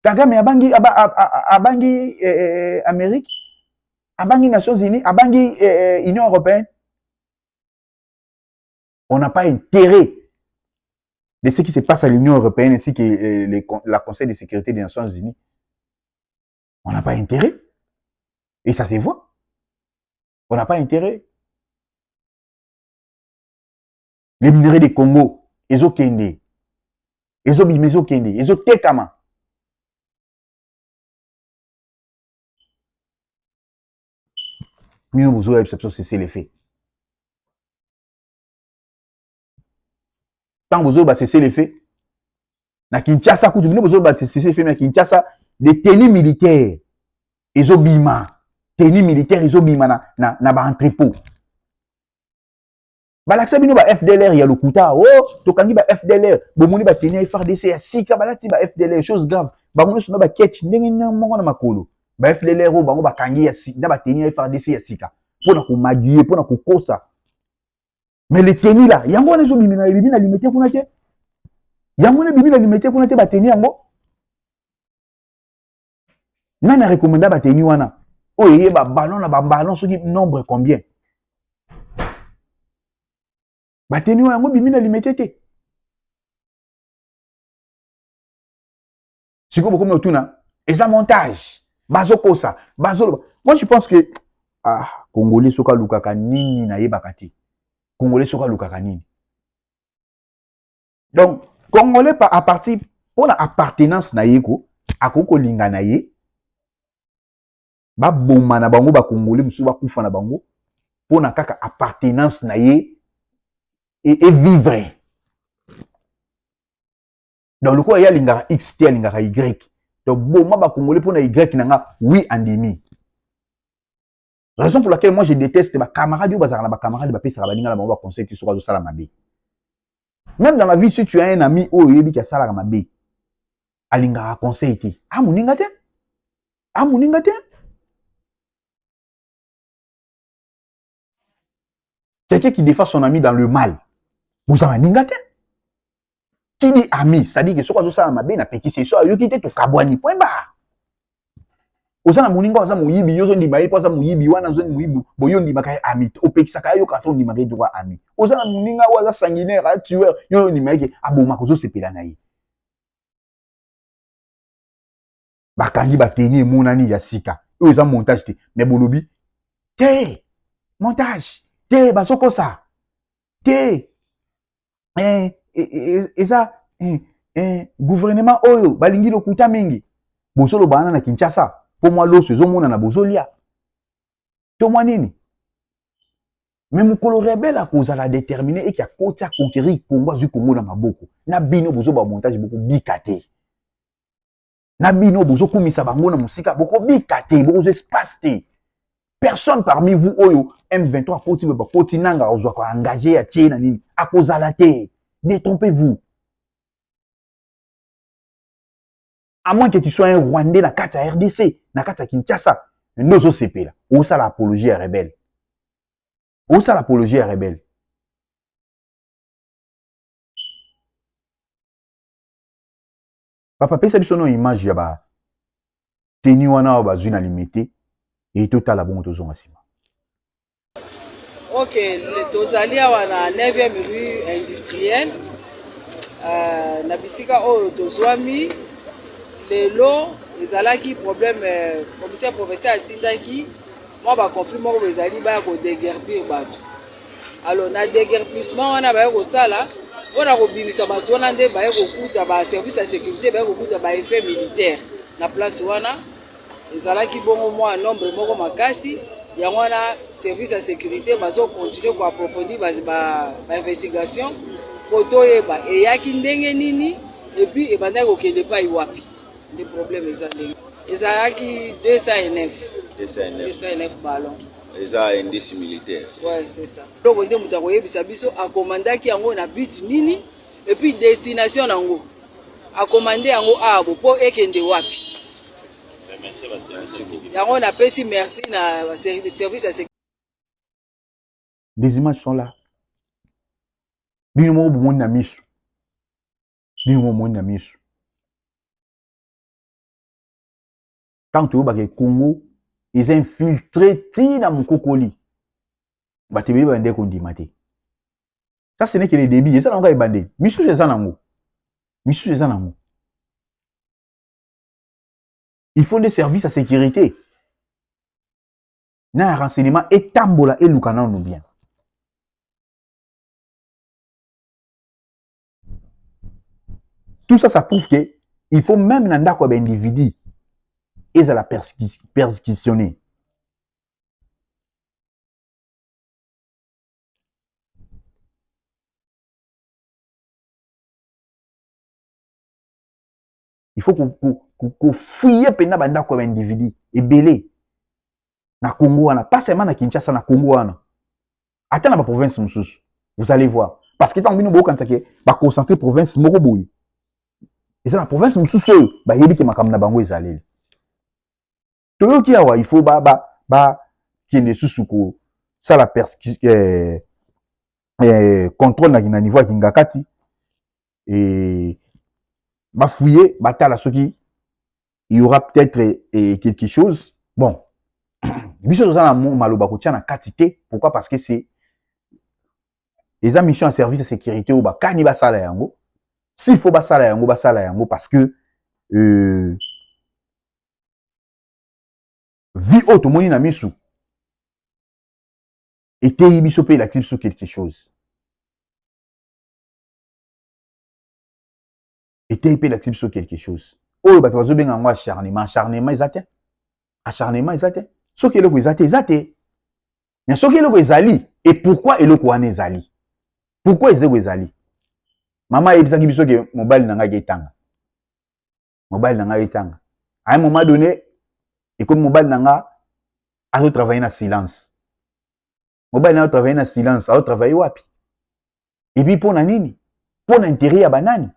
Kagame abangi Amérique abangi Nations Unies, abangi Union Européenne. On n'a pas intérêt de ce qui se passe à l'Union Européenne ainsi que la Conseil de sécurité des Nations Unies. On n'a pas intérêt. Et ça se voit. On n'a pas intérêt. Les minerais du Congo, ils ont kende. Ils ont bimezo kende. Ils ont tekama. Nous vous avez cessé les faits. Tant que vous avez cessé les faits, na Kinshasa, vous avez cessé les faits, na Kinshasa, des tenues militaires, ils ont bima. Tenues militaires, ils ont bima na ba entrepôt. Balaksa bino ba FDLR ya lokuta. Oh, tokangi ba FDLR. Bomoni ba tenue FARDC ya sika balati ba FDLR, chose grave. Ba mono sona ba ketch ndenge na mongo na makolo. Ba FDLR o bango ba kangi ya sika, na ba tenue FARDC ya sika. Pona ko maguiller, pona ko kosa. Mais les tenues là, yango na zo bimina bimina limité kuna te. Yango na bimina limité kuna te ba tenue yango. Nana recommanda ba tenue wana. Oh yé ba ballon soki nombre combien? Ba tenue yango bimina limité te. Siko boko motuna, eza montage. Bazoko ça, bazolo. Moi je pense que Congolais soka lukaka nini na yebaka te. Congolais soka lukaka nini. Donc Congolais à partir pour la appartenance na yeko, akoko linga na ye. Ba bomba na bango ba Congolais musu ba kufa na bango pour na kaka appartenance na ye et vivre. Donc le quoi ya linga X te linga Y. Donc bomba ba Congolais pour na Y nanga oui andimi. Raison pour laquelle moi je déteste les camarades ou bazar na camarades ba pesa ba linga la bango ba conseil qui soit sala mabe. Même dans la vie si tu as un ami oh yebi ki sala mabe. Alinga conseil te. Amuninga te. Amuninga te. Quelqu'un qui défend son ami dans le mal. Vous en avez ningate. Qui dit ami, ça dit que ce qu'on a mabe na peki c'est ça, yo qui te to kabwani point barre. Osana muninga oza muyibi yo zo ndima ye poza muyibi wana zo muyibi boyo ndima ka ami o peki saka yo ka to ndima ke droit ami. Osana muninga oza sanguinaire, tueur yo ndima ke aboma ko zo sepela na ye. Bakangi bateni monani ya sika. Oza montage te, mais bolobi te montage. Te bazoko sa. Te eza gouvernement oyo balingi lokuta mingi. Bosolo bana na Kinshasa. Pour moi loso ezomona na bozolia. To mwa nini? Mais mukolo rebelle a cause la déterminer et qui a kotia conquérir Congo zu Congo na maboko. Na bino bozo ba montage beaucoup bikate. Na bino bozo kumisa bango na musika boko bikate, boko espace te. Personne parmi vous oyo M23 koti ba koti nanga ozwa ko engagé ya tie na nini akozala te. Détrompez-vous. À moins que tu sois un Rwandais na kata RDC, na kata Kinshasa, nozo sepela. Ou ça l'apologie à rebelle. Ou ça l'apologie à rebelle. Papa pesa biso no image ya ba teni wana ba zuna limité et total bon tozonga sima. Ok, tozali awa na 9e rue industrielle. Na bisika oyo tozwami lelo ezalaki problème commissaire provincial atindaki moi ba conflit moko ezali ba ko déguerpir bato. Alors na déguerpissement wana ba ko sala wana ko bimisa bato wana nde ba ko kuta ba service de sécurité ba ko kuta ba effet militaire na place wana ezalaki bongo moi nombre moko makasi ya wana service de sécurité bazo continuer ko approfondir ba investigation poto yeba eyaki ndenge nini et puis ebanda ko kende pa iwapi. Les problèmes ezalaki 209 ballons. Eza indice militaire. Ouais, c'est ça. Donc on dit muta koyebisa biso a commandaki yango na but nini et puis destination nango. A commandé yango abo po ekende wapi. Merci. Yango na pesi merci na service à sécurité. Des images sont là. Bino mo bu mona misu. Bino mo mona misu. Tant que vous avez Congo, ils infiltré tina mukokoli batebeli bande kondima te. Ça ce n'est que les débits, et ça n'a pas bandé. Misu c'est ça nango. Misu c'est ça nango. Il faut des services à sécurité. Na renseignement et tambola et lukana nous bien. Tout ça, ça prouve que il faut même nanda quoi individu et à la persécutionner. Il faut qu'on fouille pena banda quoi individu et belé na Congo ana pas seulement na Kinshasa na Congo ana. Attends la province mususu. Vous allez voir parce que tant bino bo quand ça que ba concentrer province moko boyi. Et ça la province mususu ba yebi ke makamna bango ezaleli. Toyoki awa il faut ba kende susuko ça la contrôle na niveau kingakati et ba fouiller batala soki il y aura peut-être quelque chose bon biso za na maloba ko tia na katité pourquoi parce que c'est les missions en service de sécurité ou ba kani ba sala yango s'il faut ba sala yango parce que vie auto moni na misu et te biso pe l'actif sur quelque chose et te pe l'actif sur quelque chose oh ba tozo benga ngo acharnement ezate soki eloko ezate mais soki eloko ezali et pourquoi eloko wana ezali pourquoi ezali mama ebisaki biso ke mobile na ngai etanga à un moment donné et comme mobile nanga a travailler na silence mobile na travailler na silence a travailler wapi et puis pour na nini pour l'intérêt ya banani.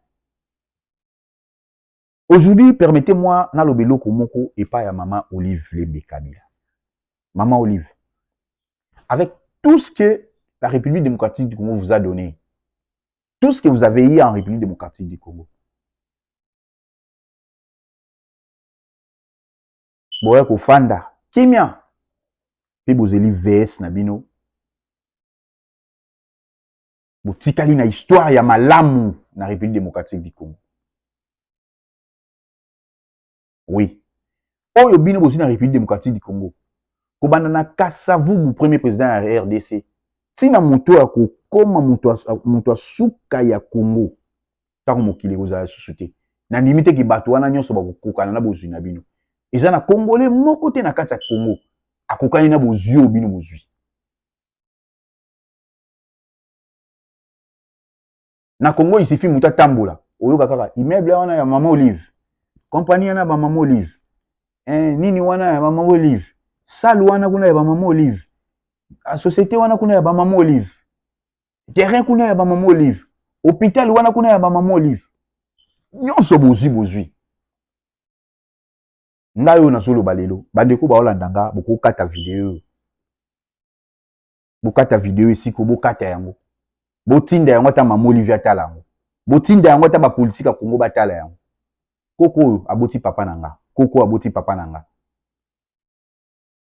Aujourd'hui permettez-moi na lobelo komoko et pas ya maman Olive Lembe Kabila. Maman Olive, avec tout ce que la République démocratique du Congo vous a donné, tout ce que vous avez eu en République démocratique du Congo, boya ko fanda kimia pe bozeli VS na bino botikali na histoire ya malamu na République démocratique du Congo. Oui, oyo bino bozeli na République démocratique du Congo kobanda na Kasavubu premier président ya RDC tina moto ya kokoma moto asuka ya Congo tango mokili kozala susu te na limite ki bato wana nyonso bakokokana na bozwi na bino eza na Congolais moko te na kati ya Congo akokani na bozwi o bino bozwi na Congo il suffit muta tambola oyoka kaka immeuble wana ya Maman Olive compagnie wana ba Maman Olive nini wana ya Maman Olive salle wana kuna ya ba Maman Olive société wana kuna ya ba Maman Olive terrain kuna ya ba Maman Olive hôpital wana kuna ya ba Maman Olive nyonso bozwi ngayo na solo balelo bandeko ba olandanga bokokata video esiko bokata yango botinda yango ta Maman Olive atala yango botinda yango ta ba politique ya Congo batala yango koko aboti papa nanga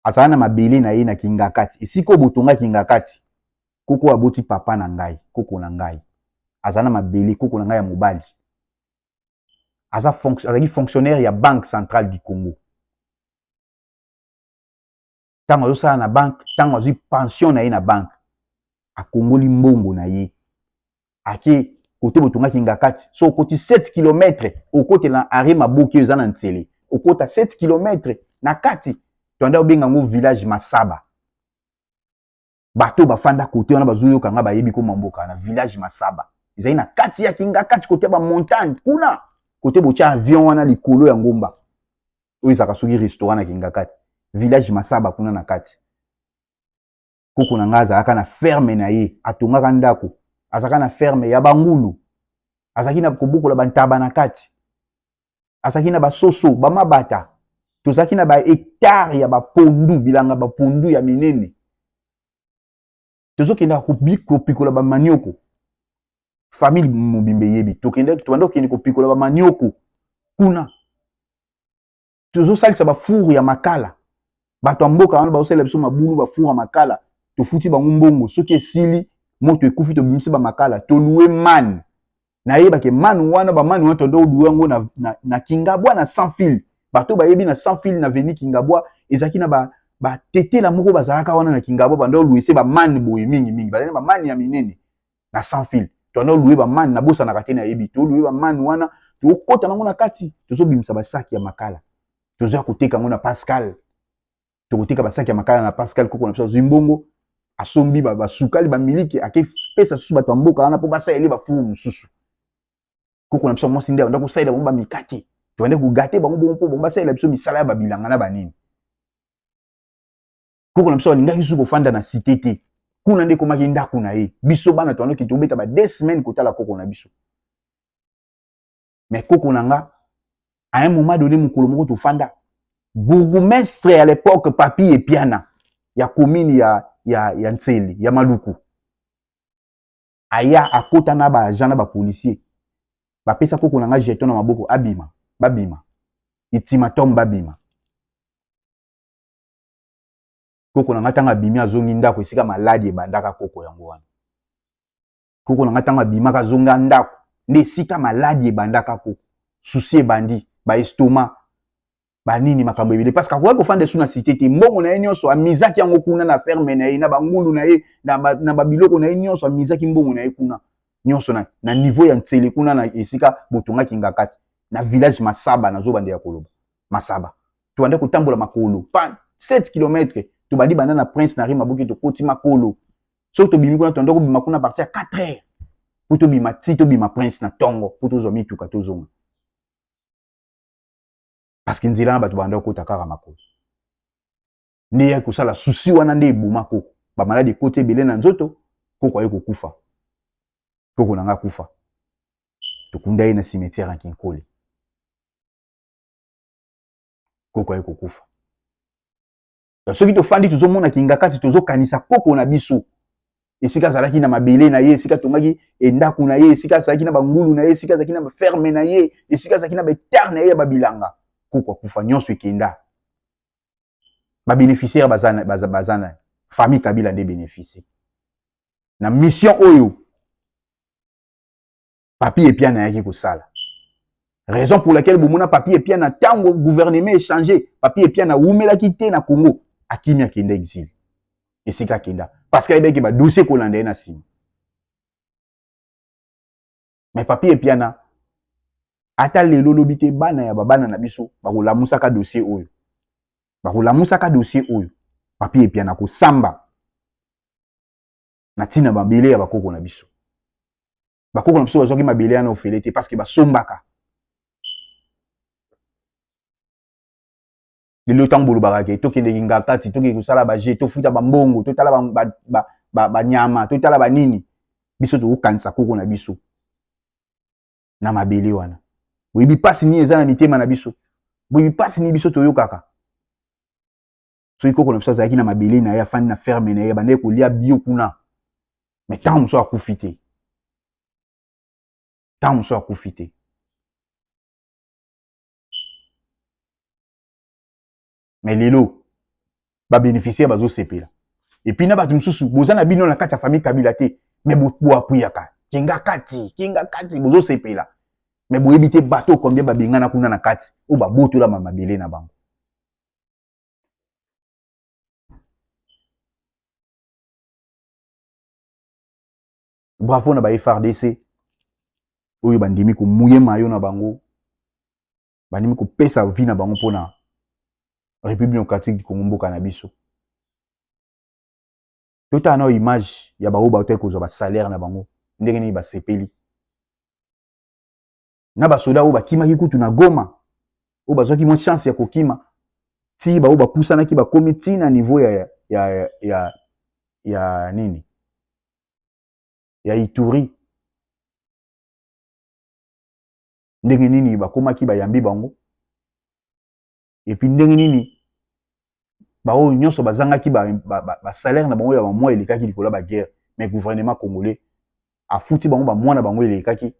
azana mabele na ye na kingakati esiko botonga kingakati koko aboti papa na ngai koko na ngai azana mabele koko na ngai ya mobali azaki fonctionnaire ya Banque Centrale du Congo tango azosala na banque tango azwi pension na ye na banque akongoli mbongo na ye ake kote botonga kingakati so okoti 7 km okote na are maboki eza na ntsele okota 7 km na kati toanda obenga ngo village Masaba bato bafanda kote wana bazoyoka nga bayebi ko mamboka na village Masaba ezali na kati ya kingakati kote ba montagne kuna kote botia avion wana likolo ya ngomba oyo ezaka soki restaurant na kingakati village Masaba kuna na kati koko na nga azalaka na ferme na ye atongaka ndako azalaka na ferme ya bangulu azalaki na kobukola bantaba na kati azalaki na basoso bamabata tozalaki na ba hectare ya bapondu bilanga bapondu ya minene tozokenda kopikola bamanioko famille mobimbe yebi tokenda okende kopikola bamanioko kuna tozosalisa bafuru ya makala bato mboka wana baosala biso mabulu bafura makala tofuti bango mbongo soki esili moto ekufi tobimisi ba makala toluwe man na yeba ke man wana ba man wana tondo oluwe yango na Kingabwa na sans fil bato bayebi na sans fil na veni Kingabwa ezaki na ba tetela moko bazalaka wana na Kingabwa bando oluwese ba man boye mingi bazali ba man ya minene na sans fil tondo oluwe ba man na bosa na katena yebi to oluwe ba man wana to kota nango na kati tozo bimisa ba saki ya makala tozo koteka ngo na Pascal to koteka ba saki ya makala na Pascal koko na biso zimbongo asombi ba sukali ba miliki ake pesa susu bato mboka wana po basa ele ba furu mususu koko na biso mwasi ndia ndako saida bomba mikate to ande ku gâter bango bongo po bomba saida biso misala ya babilanga na banini koko na biso alingaki suko fanda na cité te kuna nde komaki ndako na ye biso bana to ando ki tobeta ba 2 semaines kotala koko na biso mais koko nanga à un moment donné mukolo moko to fanda bourgmestre à l'époque Papi et Piana ya commune ya Ntseli ya Maluku aya akota na ba agent na ba policier ba pesa koko nanga jeton na maboko babima ultimatum babima koko nanga tanga bimi azongi ndako esika maladi ebandaka koko yango wana koko nanga tanga bimaka zonga ndako nde esika maladi ebandaka koko souci ebandi ba estomac banini makambo ebele parce que akoya kofanda esu na cité te mbongo na ye nyonso amizaki yango kuna na ferme na ye na bangulu na ye na babiloko na ye nyonso amizaki mbongo na ye kuna nyonso na niveau ya Ntsele kuna na esika botongaki ngakati na village Masaba nazobande ya koloba Masaba tobande kotambola makolo pa 7 km tobandi banda na Prince na Rima boki tokoti makolo so tobimi kuna tondoko bima kuna partir à 4 heures pour tobima ti tobima Prince na tongo pour tozomi tuka tozonga parce que nzela na bato banda kota kaka makolo nde ya kosala susi wana nde eboma koko ba maladi kote ebele na nzoto koko aye kokufa koko nanga kufa tokunda ye na cimetière ya Kinkole koko aye kokufa soki tofandi tozomona Kingakati tozokanisa koko na biso esika azalaki na mabele na ye esika tongaki endako na ye esika azalaki na bangulu na ye esika azalaki na baferme na ye esika azalaki na baterre na ye ya babilanga koko akufa nyonso ekenda babénéficiaire bazana famille Kabila nde bénéficier na mission oyo Papi et Piana yaki kosala raison pour laquelle bomona Papi et Piana tango gouvernement échangé Papi et Piana wumelaki te na Congo akimi akenda exil esika kenda parce que ayebaki ba dossier kolanda ye na nsima mais Papi et Piana ata lelo lobi te bana ya babana na biso bakolamusaka dossier oyo Papi et Piana kosamba na ntina mabele ya bakoko na biso bazwaki mabele yana ofele te parce que basombaka lelo ntango bolobaka ke tokendeki Ngakati tokende kosala baje tofuta bambongo totala banyama totala banini biso tokokanisa koko na biso na mabele wana boyebi pasi nini eza na mitema na biso boyebi pasi nini biso toyokaka soki koko na biso azalaki na mabele na ye afandi na ferme na ye bandeki kolia bio kuna mais ntango mosusu akufi te mais lelo babénéficiaire bazosepela epuis na bato mosusu boza na bino na kati ya famille Kabila te mais boapuyaka Kingakati bozosepela mais boyebi te bato combien babengana kuna na kati oyo babotola mabele na bango bravo na ba FRDC oyo bandimi komuye mayo na bango bandimi kopesa vie na bango mpona République démocratique du Congo mboka na biso totala na image ya baoyo bato ekozwa basalaire na bango ndenge nini basepeli na basoda oyo bakimaki kutu na Goma oyo bazwaki mwa chance ya kokima ti baoyo bapusanaki bakomi ti na niveau ya nini ya Ituri ndenge nini bakomaki bayambi bango epuis ndenge nini baoyo nyonso bazangaki basalaire na bango ya bamwa elekaki likolo ya baguerre mais gouvernement congolais afuti bango bamwana bango elekaki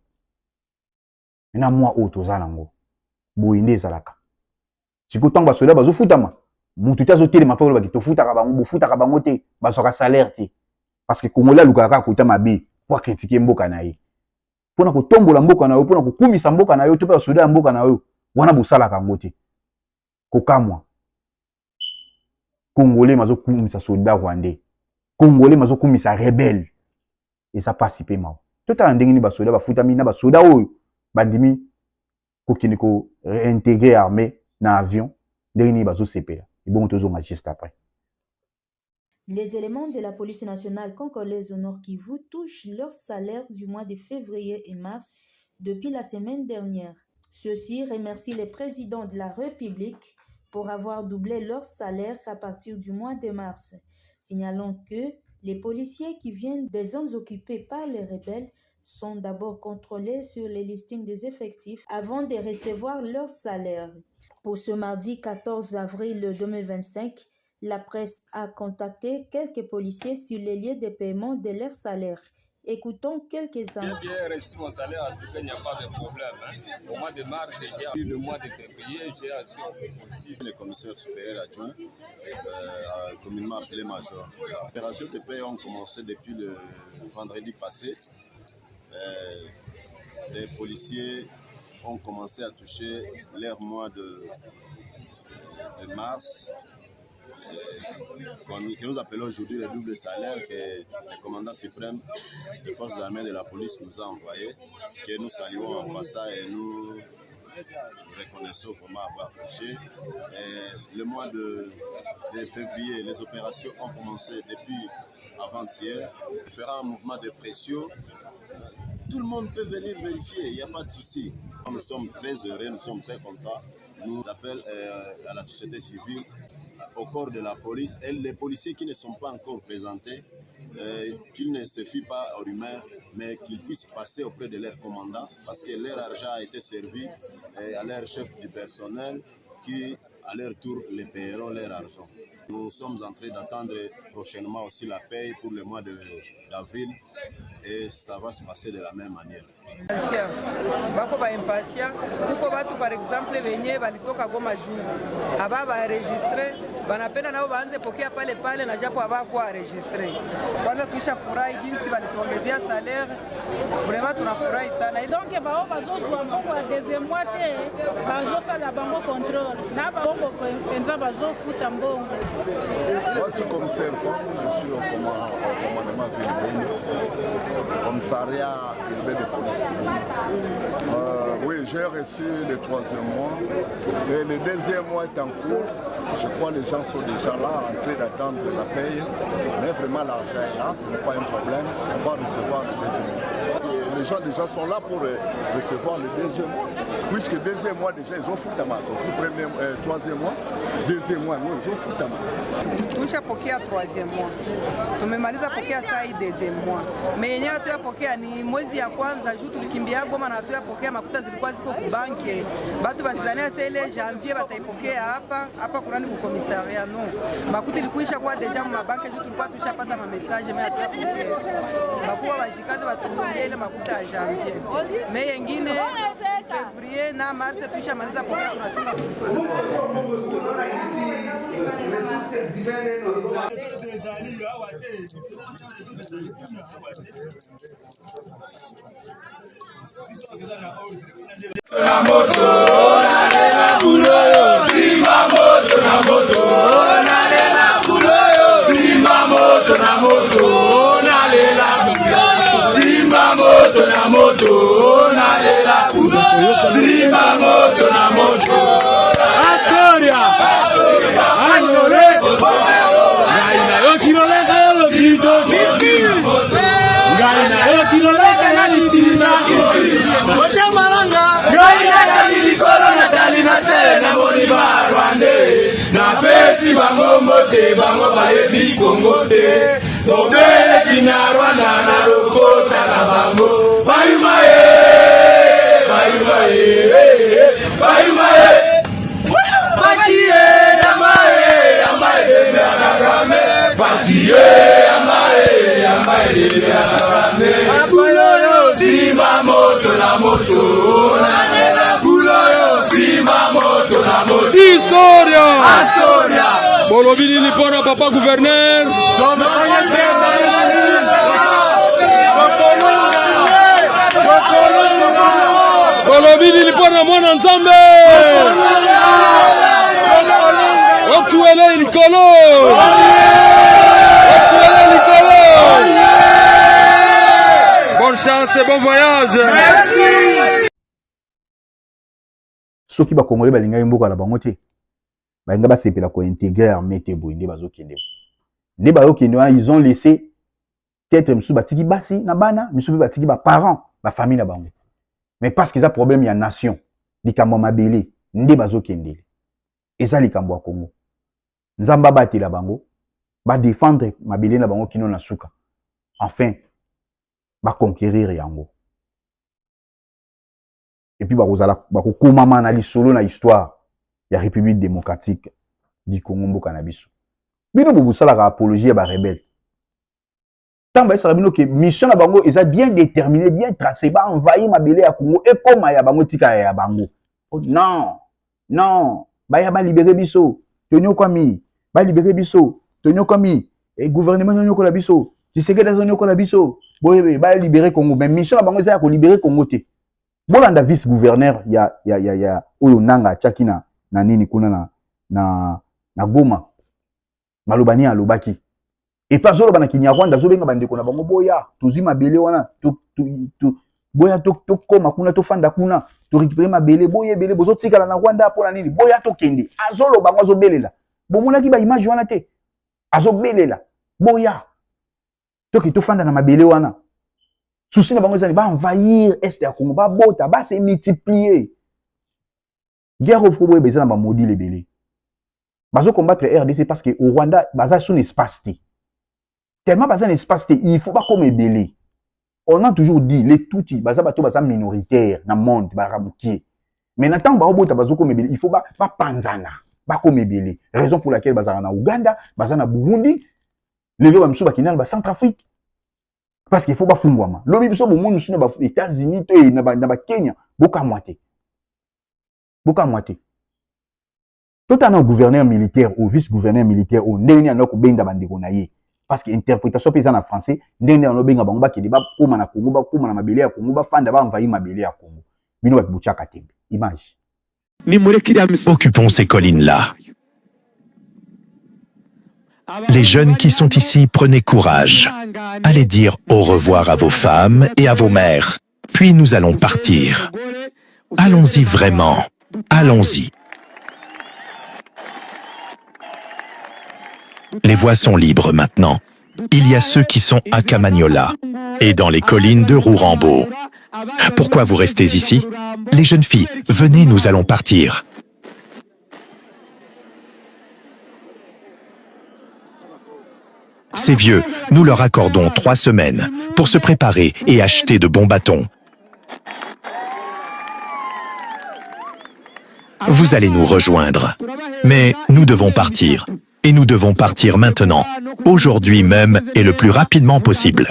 na mwa oyo toza nango boye nde ezalaka sikoyo ntango basoda bazofutama mutu ta zo telema pe ba ki to futa ka bango bo futa ka bango te ba so ka salaire te parce que Congolais lukaka kota mabe pour critiquer mboka na ye pona ko tombola mboka na yo pona ko kumisa mboka na yo to pe soda mboka na yo wana bosala kango te ko kamwa Congolais mazo kumisa soda rwandais Congolais mazo kumisa rebelle et ça passe pe ma tout à ndenge ni ba soda ba futa mina ba soda oyo bandimi ko kini ko réintégrer armée na avion ndenge ni bazo sepela et bon tozo ma juste après. Les éléments de la police nationale congolaise au Nord Kivu touchent leur salaire du mois de février et mars depuis la semaine dernière. Ceux-ci remercient le président de la République pour avoir doublé leur salaire à partir du mois de mars. Signalons que les policiers qui viennent des zones occupées par les rebelles sont d'abord contrôlés sur les listings des effectifs avant de recevoir leur salaire. Pour ce mardi 14 avril 2025, la presse a contacté quelques policiers sur les lieux de paiement de leur salaire. Écoutons quelques-uns. J'ai bien reçu mon salaire, en tout cas, il n'y a pas de problème. Au mois de mars, j'ai eu le mois de février, j'ai reçu aussi le commissaire supérieur adjoint, communément appelé major. L'opération de paie ont commencé depuis le vendredi passé. Les policiers ont commencé à toucher leur mois de mars. Que nous appelons aujourd'hui le double salaire que le commandant suprême des forces armées de la police nous a envoyé, que nous saluons en passant et nous reconnaissons comment avoir touché. Et le mois de février, les opérations ont commencé depuis avant-hier. Faire un mouvement de pression. Tout le monde peut venir vérifier, il n'y a pas de souci. Nous sommes très heureux, nous sommes très contents. Nous appelons à la société civile, au corps de la police, et les policiers qui ne sont pas encore présentés, qu'ils ne se fient pas aux rumeurs, mais qu'ils puissent passer auprès de leur commandant, parce que leur argent a été servi à leur chef du personnel qui, à leur tour, les paieront leur argent. Nous sommes en train d'attendre prochainement aussi la paye pour le mois d'avril et ça va se passer de la même manière. Bako ba impatient siko batu par exemple benye balitoka Goma juzi aba ba enregistrer banapenda nao baanze pokea pale na japo abako enregistrer. Kwanza tushafurahi jinsi balituongezea salaire, vraiment tunafurahi sana. Donc bao bazozwa mbongo ya deuxième mois te bazosala bango contrôle na bango penza bazofuta mbongo. Moi je suis commissaire, je suis au commandement ville commissariat urbain de police. Oui, j'ai reçu le 3e mois et le 2e mois est en cours. Je crois que les gens sont déjà là en train d'attendre la paye. Mais vraiment l'argent est là, ce n'est pas un problème. On va recevoir le 2e mois. Et les gens déjà sont là pour recevoir le 2e mois. Puisque le 2e mois déjà ils ont foutu à ma cause. Le 3e mois, 2e mois, nous ils ont foutu à ma cause. Tushapokea 3e mois. Tumemaliza pokea saa hii 2e mois. Mais yenyewe hatuyapokea ni mwezi ya kwanza juu tulikimbia Goma na hatuyapokea, makuta zilikuwa ziko kubanki. Batu basizania sele janvier bataipokea hapa kurani ku commissariat no. Makuta ilikuisha kwa deja mu mabanki juu tulikuwa tushapata ma message mais hatuyapokea. Bakuwa bashikaze batumongea ile makuta ya janvier. Mais yengine février na mars tushamaliza pokea tunachunga. Na moto nalela kuloyo simba moto na moto nalela kuloyo simba moto na moto nalela kuloyo simba moto na moto nalela kuloyo simba moto na moto Astoria Anyole Gaina yo kiroleka yo kito Gaina yo kiroleka na litina Moja malanga Gaina ya milikolo na tali na sena moni barwande Na pesi bango mote bango baebi kongote Tobele kinyarwana na lokota na bango Bayumae Bayumae Bayumae Fakie Yamae Yamae Yamae Fakie Yamae Yamae Yamae Kuloyo Simba moto na moto Nalela kuloyo Simba moto na moto Historia. Bolobi nini pona papa gouverneur. Bolobi nini pona mwana nzambe. Otuele likolo. Bonne chance et bon voyage. Merci. Soki ba Congolais balinga mboka na bango te. Balinga ba sepela ko intégrer armée te boinde bazokende. Ne ba yokende wana ils ont laissé peut-être msu batiki basi na bana, msu batiki ba parents, ba famille na bango. Mais parce qu'ils a problème ya nation, likambo mabele, nde bazokende. Eza likambo ya Congo. Nzamba batela bango, ba défendre mabele na bango kino na suka. Enfin, ba conquérir yango. Et puis ba kokoma na lisolo na histoire ya République démocratique du Congo mboka na biso. Bino bobusala ka apologie ya ba rebelle. Tamba esa bino ke mission na bango eza bien déterminé, bien tracé, ba envahir mabele ya Congo et comme ya bango tika ya bango. Oh, non. Non, ba ya ba libérer biso. Tonyo kwami, ba libérer biso. Tonyo kwami, et gouvernement tonyo ko la biso. Tshisekedi tonyo ko la biso. Boye ba libérer Congo, mais mission na bango eza ko libérer Congo te. Bolanda vice gouverneur ya oyo nanga tchaki na nini kuna na Goma. Malobani alobaki. Et pas solo bana Kinyarwanda zo benga bandeko na bango boya, tuzi mabele wana, boya to koma kuna to fanda kuna, to récupérer mabele boye bele bozo tikala na Rwanda pona nini, boya to kende. Azolo bango zo belela. Bomonaki ba image wana te. Azo belela. Boya. To ki to fanda na mabele wana. Souci na bango zani ba envahir est ya Congo, ba bota, ba se multiplier. Guerre au Froboye bezana ba maudit les belé. Bazo combattre RDC parce que au Rwanda baza son espace té. Tellement baza un espace té, il faut pas comme belé. On a toujours dit les Tutsi baza bato baza minoritaire na monde ba ramukier. Mais n'attend ba bota bazo comme belé, il faut pas panzana, ba comme belé. Raison pour laquelle baza na Uganda, baza na Burundi, les ba mso ba kinal ba Centrafrique. Parce qu'il faut pas fungwama. Lobi biso bo monde na ba États-Unis to na ba Kenya, boka moité. Boka moité. Tout un gouverneur militaire ou vice-gouverneur militaire ou ndenge na ko benga bandeko na ye. Parce que interprétation paysanne en français, ndenge na benga bango ba ke ba koma na Congo, ba koma na mabele ya Congo, ba fanda ba envahir mabele ya Congo. Bino ba bucha katembe. Image. Occupons ces collines-là. Les jeunes qui sont ici, prenez courage. Allez dire au revoir à vos femmes et à vos mères. Puis nous allons partir. Allons-y vraiment. Allons-y. Les voies sont libres maintenant. Il y a ceux qui sont à Camagnola et dans les collines de Rourambo. Pourquoi vous restez ici? Les jeunes filles, venez, nous allons partir. Ces vieux, nous leur accordons 3 semaines pour se préparer et acheter de bons bâtons. Vous allez nous rejoindre. Mais nous devons partir. Et nous devons partir maintenant, aujourd'hui même et le plus rapidement possible.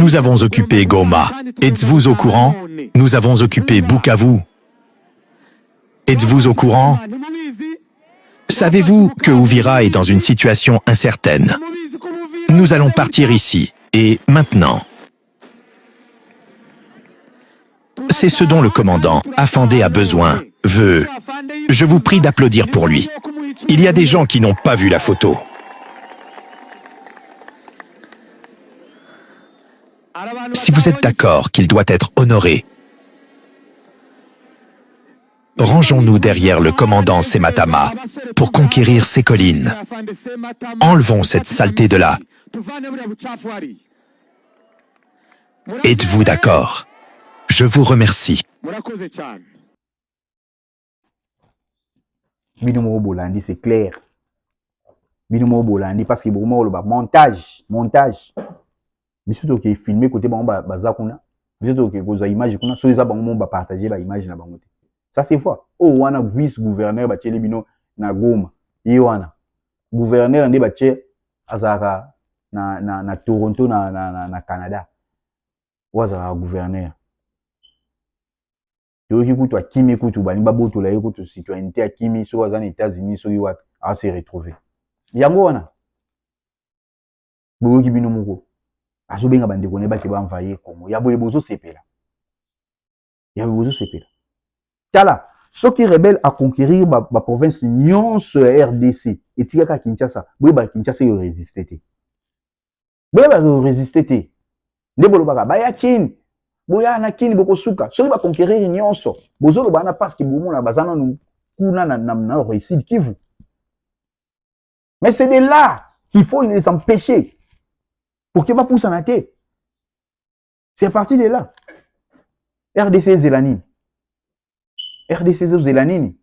Nous avons occupé Goma. Êtes-vous au courant? Nous avons occupé Bukavu. Êtes-vous au courant? Savez-vous que Uvira est dans une situation incertaine? Nous allons partir ici, et maintenant. C'est ce dont le commandant Afandé a besoin, veut. Je vous prie d'applaudir pour lui. Il y a des gens qui n'ont pas vu la photo. Si vous êtes d'accord qu'il doit être honoré, rangeons-nous derrière le commandant Sematama pour conquérir ces collines. Enlevons cette saleté de là. Êtes-vous d'accord? Je vous remercie. Binomo Bolandi, c'est clair. Binomo Bolandi, parce que beaucoup de montage. Biso qui est filmé côté bamba bazakuna. Biso qui goza image kuna, so les abangons ba partager ba image na bangote. Ça c'est fort. Oh wana vice gouverneur ba tcheli bino na Goma. Wana gouverneur ndi ba tche azaka na Toronto na Canada. Waza gouverneur. toyoki kutu akimi kutu balimba botola ye kutu citoyenneté akimi soki aza na États-Unis soki wapi ase retrouver yango wana boyoki bino moko azobenga bandeko ne bake banvaye Congo ya boye bozosepela tala soki rebelle a conquérir ba province nyonso ya RDC etikaka Kinshasa boye ba Kinshasa yo résister te boye ba résister te nde bolobaka baya kini boya na kini bokosuka soki ba conquérir nyonso bozoloba na parce que bomona bazana kuna na réussite Kivu mais c'est de là qu'il faut les empêcher pour que ba poussa na te c'est à partir de là RDC Zelanini RDC Zelanini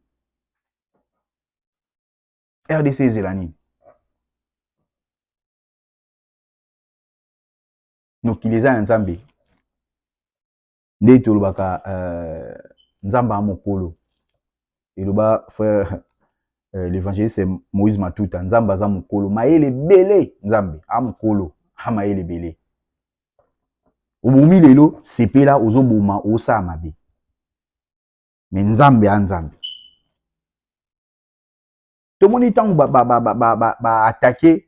RDC Zelanini donc il est à Nzambe nde tolobaka Nzamba mokolo eloba frère l'évangéliste Moïse Matuta Nzamba za mokolo mayele belé Nzambe amokolo mayele belé obomi lelo sepela ozoboma osa mabe mais Nzambe a Nzambe tomoni tango ba attaquer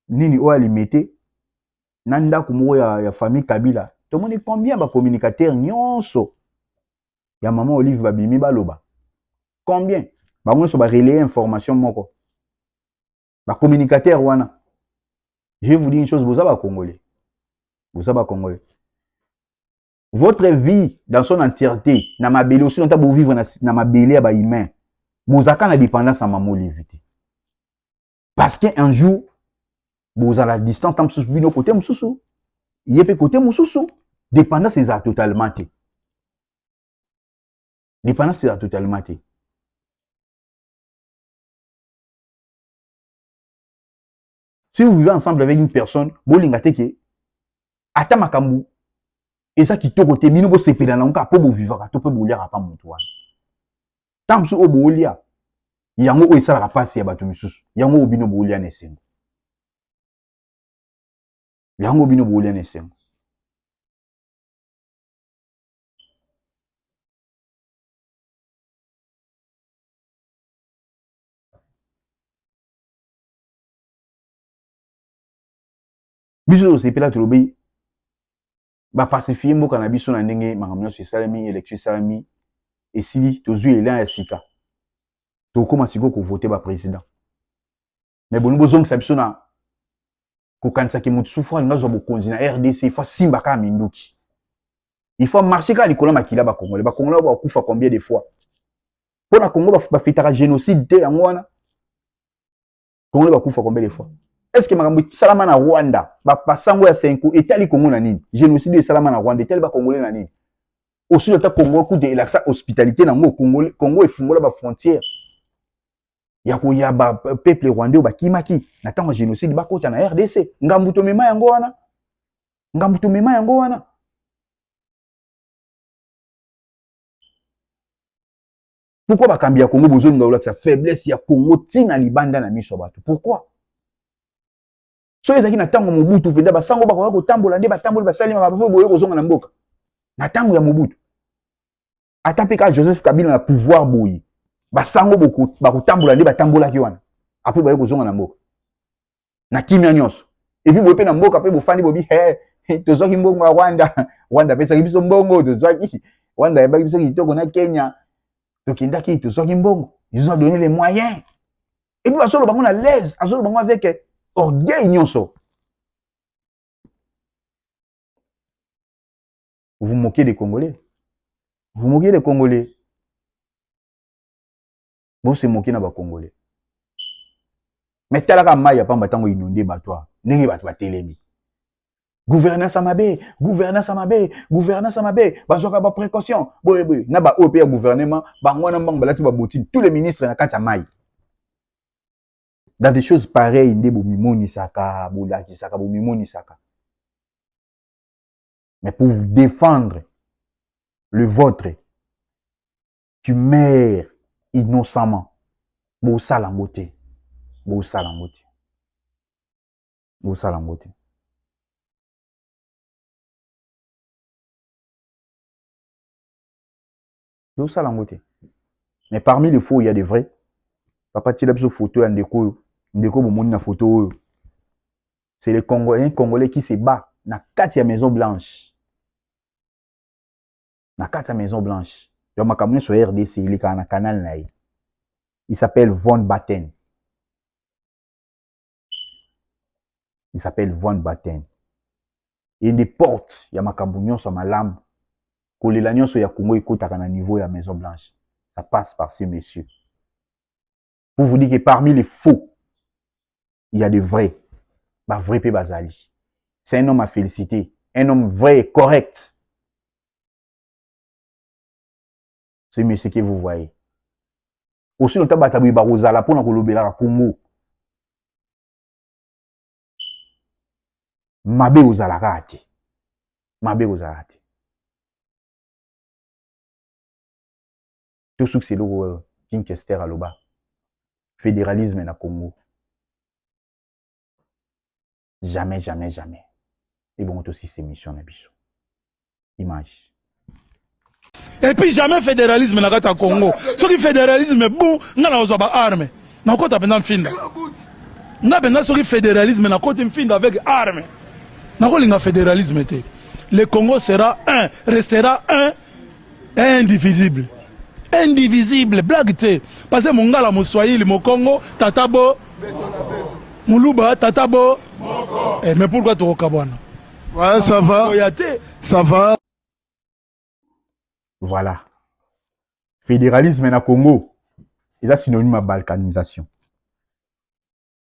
nini o alimete na ndako moko ya famille Kabila tomoni combien ba communicateur nyonso ya maman Olive babimi baloba combien bango so ba relayer information moko ba communicateur wana je vais vous dire une chose vous ba congolais votre vie dans son entièreté na mabele aussi longtemps vous vivre na mabele ya ba humain bozaka na dépendance à maman Olive parce que un jour vous à la distance tam sous bino côté mususu yepe côté mususu dépendance c'est totalement té dépendance c'est totalement té si vous vivez ensemble avec une personne bolinga teke ata makambu et ça qui to côté bino bo sepela na nka po bo vivaka to pe bolia pa mutu wana tam su obolia yango o esala pasi ya bato misusu yango obino bolia na esengo yango bino bolia na esengo biso osepela tolobi ba pacifier mboka na biso na ndenge makambo nyonso esalemi élection esalemi esili tozwi elan ya sika tokoma siko kovote ba président mais boni bozongisa biso na kokanisaki motu sufu alinga zwa bokonzi na RDC il faut simba kaka minduki il faut marcher kaka likolo makila bakongole bakufa combien de fois mpo na Congo bafetaka génocide te yango wana Congolais bakufa combien de fois est-ce que makambo salama na Rwanda basango ya 5 etali Congo na nini génocide et salama na Rwanda etali ba Congolais na nini aussi le Congo coup de la hospitalité na Congo efungola ba frontière ya ko ya ba peuple rwandais ba kimaki na tango génocide ba kota na RDC ngambuto mema yango wana pourquoi ba kambia Congo besoin de la faiblesse ya Congo tina libanda na miso bato pourquoi so ezaki na tango Mobutu venda basango ba ko tambola nde batambola basali ma ba boye ko zonga na mboka na tango ya Mobutu atapeka Joseph Kabila na pouvoir boyi basango bakotambola nde batambolaki wana apres baye kozonga na mboka na kimia nyonso epi boye mpe na mboka mpe bofandi bobi tozwaki mbongo ya Rwanda apesaki biso mbongo tozwaki Rwanda yebaki biso kitoko na Kenya tokendaki tozwaki mbongo ils ont donné les moyens epi basolo bango na l'aise azolo bango avec orgueil nyonso vous moquez des Congolais bon se moquer na ba Congolais mais talaka mai ya pamba tango inondé batwa ndenge bato batelemi gouvernance amabe bazoka ba précaution boye na ba OP ya gouvernement bango na mbango balati ba botine tous les ministres na kata mai dans des choses pareilles nde bomimoni saka bolaki saka bomimoni saka mais pour vous défendre le vôtre tu meurs innocemment bosalango te tout ça langote. Mais parmi les faux, il y a des vrais. Papa tire la photo en déco na photo. C'est les Congolais qui se bat na quatre Maison Blanche. Na quatre Maison Blanche. Donc ma camion sur RDC, il est dans canal naï. Il s'appelle Von Batten. Il s'appelle Von Batten. Et des portes, il y a ma camion sur ma lame. Quand les lagnon sur ya Congo écoute à niveau ya Maison Blanche. Ça passe par ces messieurs. Pour vous dire que parmi les faux, il y a des vrais. Bah vrai pe bazali. C'est un homme à féliciter. Un homme vrai et correct. C'est monsieur que vous voyez. Aussi longtemps batabi barozala pour na kolobela Congo. Mabe ozala kati. Mabe ozala kati. Tout ce que c'est le King Kester à l'Oba. Fédéralisme na Congo. Jamais, jamais, jamais. Et bon, aussi ces missions na biso. Image. Et puis jamais fédéralisme na kata Congo. Ce qui fédéralisme bon, ngana ozoba arme. Na kota pena finda. Na pena ce qui fédéralisme na kota finda avec arme. Na ko linga fédéralisme te. Le Congo sera un, restera un, indivisible. Indivisible, blague te. Parce que mon gars mon Swahili, mon Congo, tatabo. Moulouba, tatabo. Mais pourquoi tu Okabwana? Ouais, ça va. Ça va. Voilà. Fédéralisme na Congo. C'est synonyme à balkanisation.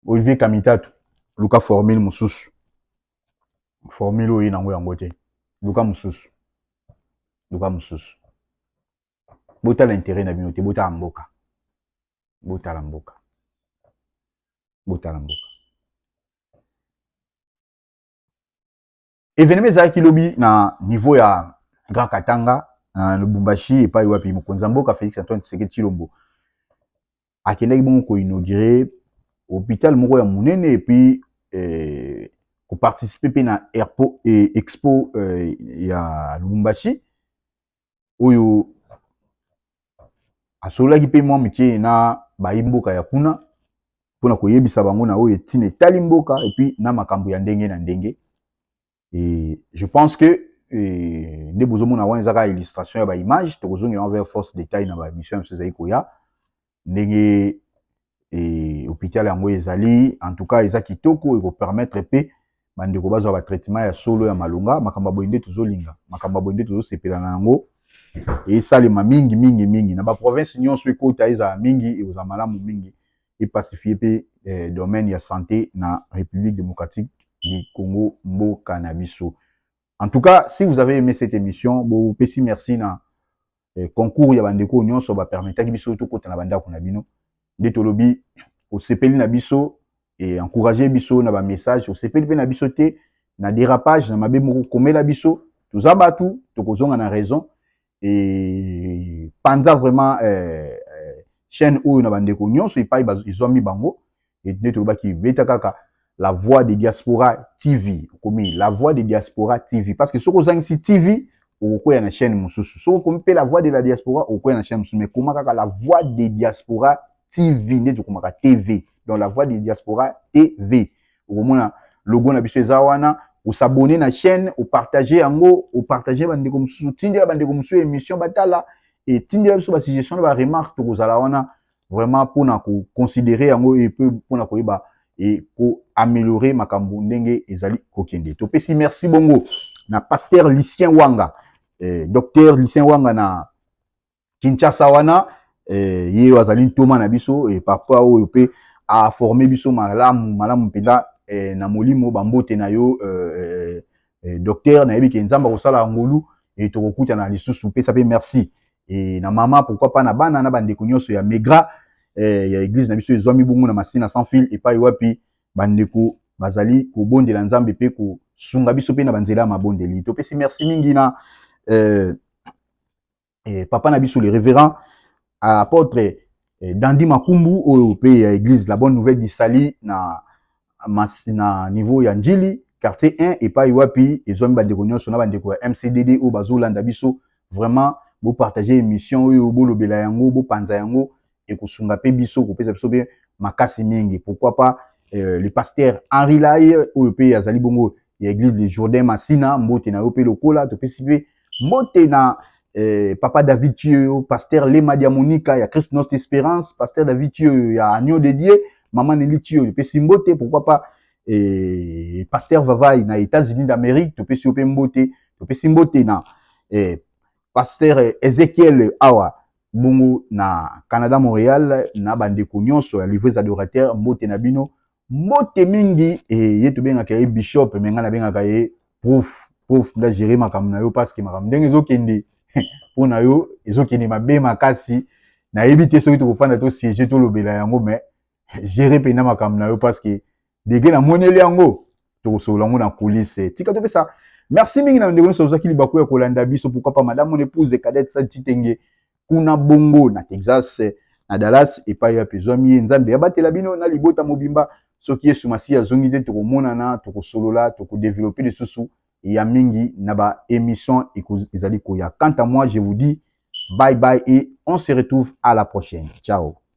Olivier Kamitatu, Luka Formule Moussous. Formule oyi nango yangote. Luka Moussous. Luka Moussous. Bota l'intérêt na binote, bota amboka. Bota l'amboka. Bota l'amboka. Événement za ki lobi na niveau ya Grand Katanga na Lubumbashi et pas wapi mokonza mboka Félix Antoine Tshisekedi Tshilombo. Akendaki bongo ko inaugurer hôpital moko ya munene et puis ko participer na expo ya Lubumbashi oyo asolaki pe mwa mike na bayimboka ya kuna pona koyebisa bango na oyo etine etali mboka et puis na makambo ya ndenge na ndenge. Et je pense que nde bozomona wana ezaka illustration ya ba image tokozongela envers force détail na ba mission ya ezali koya ndenge hôpital yango ezali en tout cas eza kitoko eko permettre pe bandeko bazwa ba traitement ya solo ya malonga makambo boyinde tozolinga makambo boyinde tozosepela na yango et salima mingi mingi mingi na ba province nyonso ekota eza mingi eza malamu mingi et pacifier pe domaine ya santé na République démocratique du Congo mboka na biso. En tout cas, si vous avez aimé cette émission, bon pesi merci na concours ya bandeko nyonso ba permettre ki biso to kota na bandako na bino. Nde tolobi o sepeli na biso et encourager biso na ba message o sepeli pe na biso te na dérapage na mabe moko komela biso toza batu tokozonga na raison et panza vraiment chaîne oyo na bandeko nyonso epai izwami bango et nde tolobaki beta kaka la voix des diaspora TV comme la voix des diaspora TV parce que ce que vous TV ou quoi na chaîne mususu ce qu'on peut la voix de la diaspora ou quoi na chaîne mususu mais comment kaka la voix des diaspora TV ne comment TV donc la voix des diaspora TV au moins logo na biso zawana ou s'abonner na chaîne ou partager yango ou partager bande comme mususu tindela bande comme mususu émission batala et tindela biso ba suggestion ba remarque to kozala wana vraiment pour na considérer yango et peu pour na koyeba et pour améliorer makambo ndenge ezali kokende. Topesi merci bongo na pasteur Lucien Wanga, docteur Lucien Wanga na Kinshasa wana, ye wazali ntoma na biso et papa oyo pe a formé biso malamu penda na molimo bambote na yo docteur na yebi ke nzamba kosala ngolu et tokokuta na lisusu pe ça pe merci et na mama pourquoi pas na bana na bandeko nyonso ya Megra ya église na biso ezwami bongo na masina sans fil et pas wapi bandeko bazali ko bondela nzambe pe ko sunga biso pe na banzela mabondeli to pesi merci mingi na papa na biso le révérend apôtre Dandi Makumbu oyo pe ya église la bonne nouvelle d'Isali na niveau ya Njili quartier 1 et pas wapi ezwami bandeko nyonso na bandeko ya MCDD o bazolanda biso vraiment bo partager émission oyo bo lobela yango bo panza yango et kusunga pe biso ko pesa biso be makasi mingi. Pourquoi pas le pasteur Henri Lai oyo pe azali bongo ya église de Jourdain Massina mbote na yo pe lokola to pesi pe mbote na Papa David Thio, pasteur Lema Diamonika ya Christ Notre Espérance, pasteur David Thio ya Agneau de Dieu, maman Nelly Thio pe simbote. Pourquoi pas pasteur Vavaï na États-Unis d'Amérique to pesi pe mbote to pesi mbote na pasteur Ezekiel Awa bongo na Canada Montréal na bandeko nyonso ya livres adorateurs mbote na bino mbote mingi ye to benga ka bishop menga na benga ka prof nda gérer makambo na yo parce que makambo ndenge ezokende pona yo ezokende mabe makasi na éviter soki to kofanda to siéger to lobela yango mais gérer pena makambo na yo parce que dege na moneli yango to kosola ngo na police tika to pesa. Merci mingi na ndeko so zaki libaku ya kolanda biso. Pourquoi pas madame mon épouse de cadette sa titenge kuna bongo na Texas na Dallas et pas ya pezwami nzambe ya batela bino na libota mobimba soki yesu masi azongi te to komona na to kosolola to ko développer des sous ya mingi na ba émission ezali koya. Quant à moi je vous dis bye bye et on se retrouve à la prochaine. Ciao.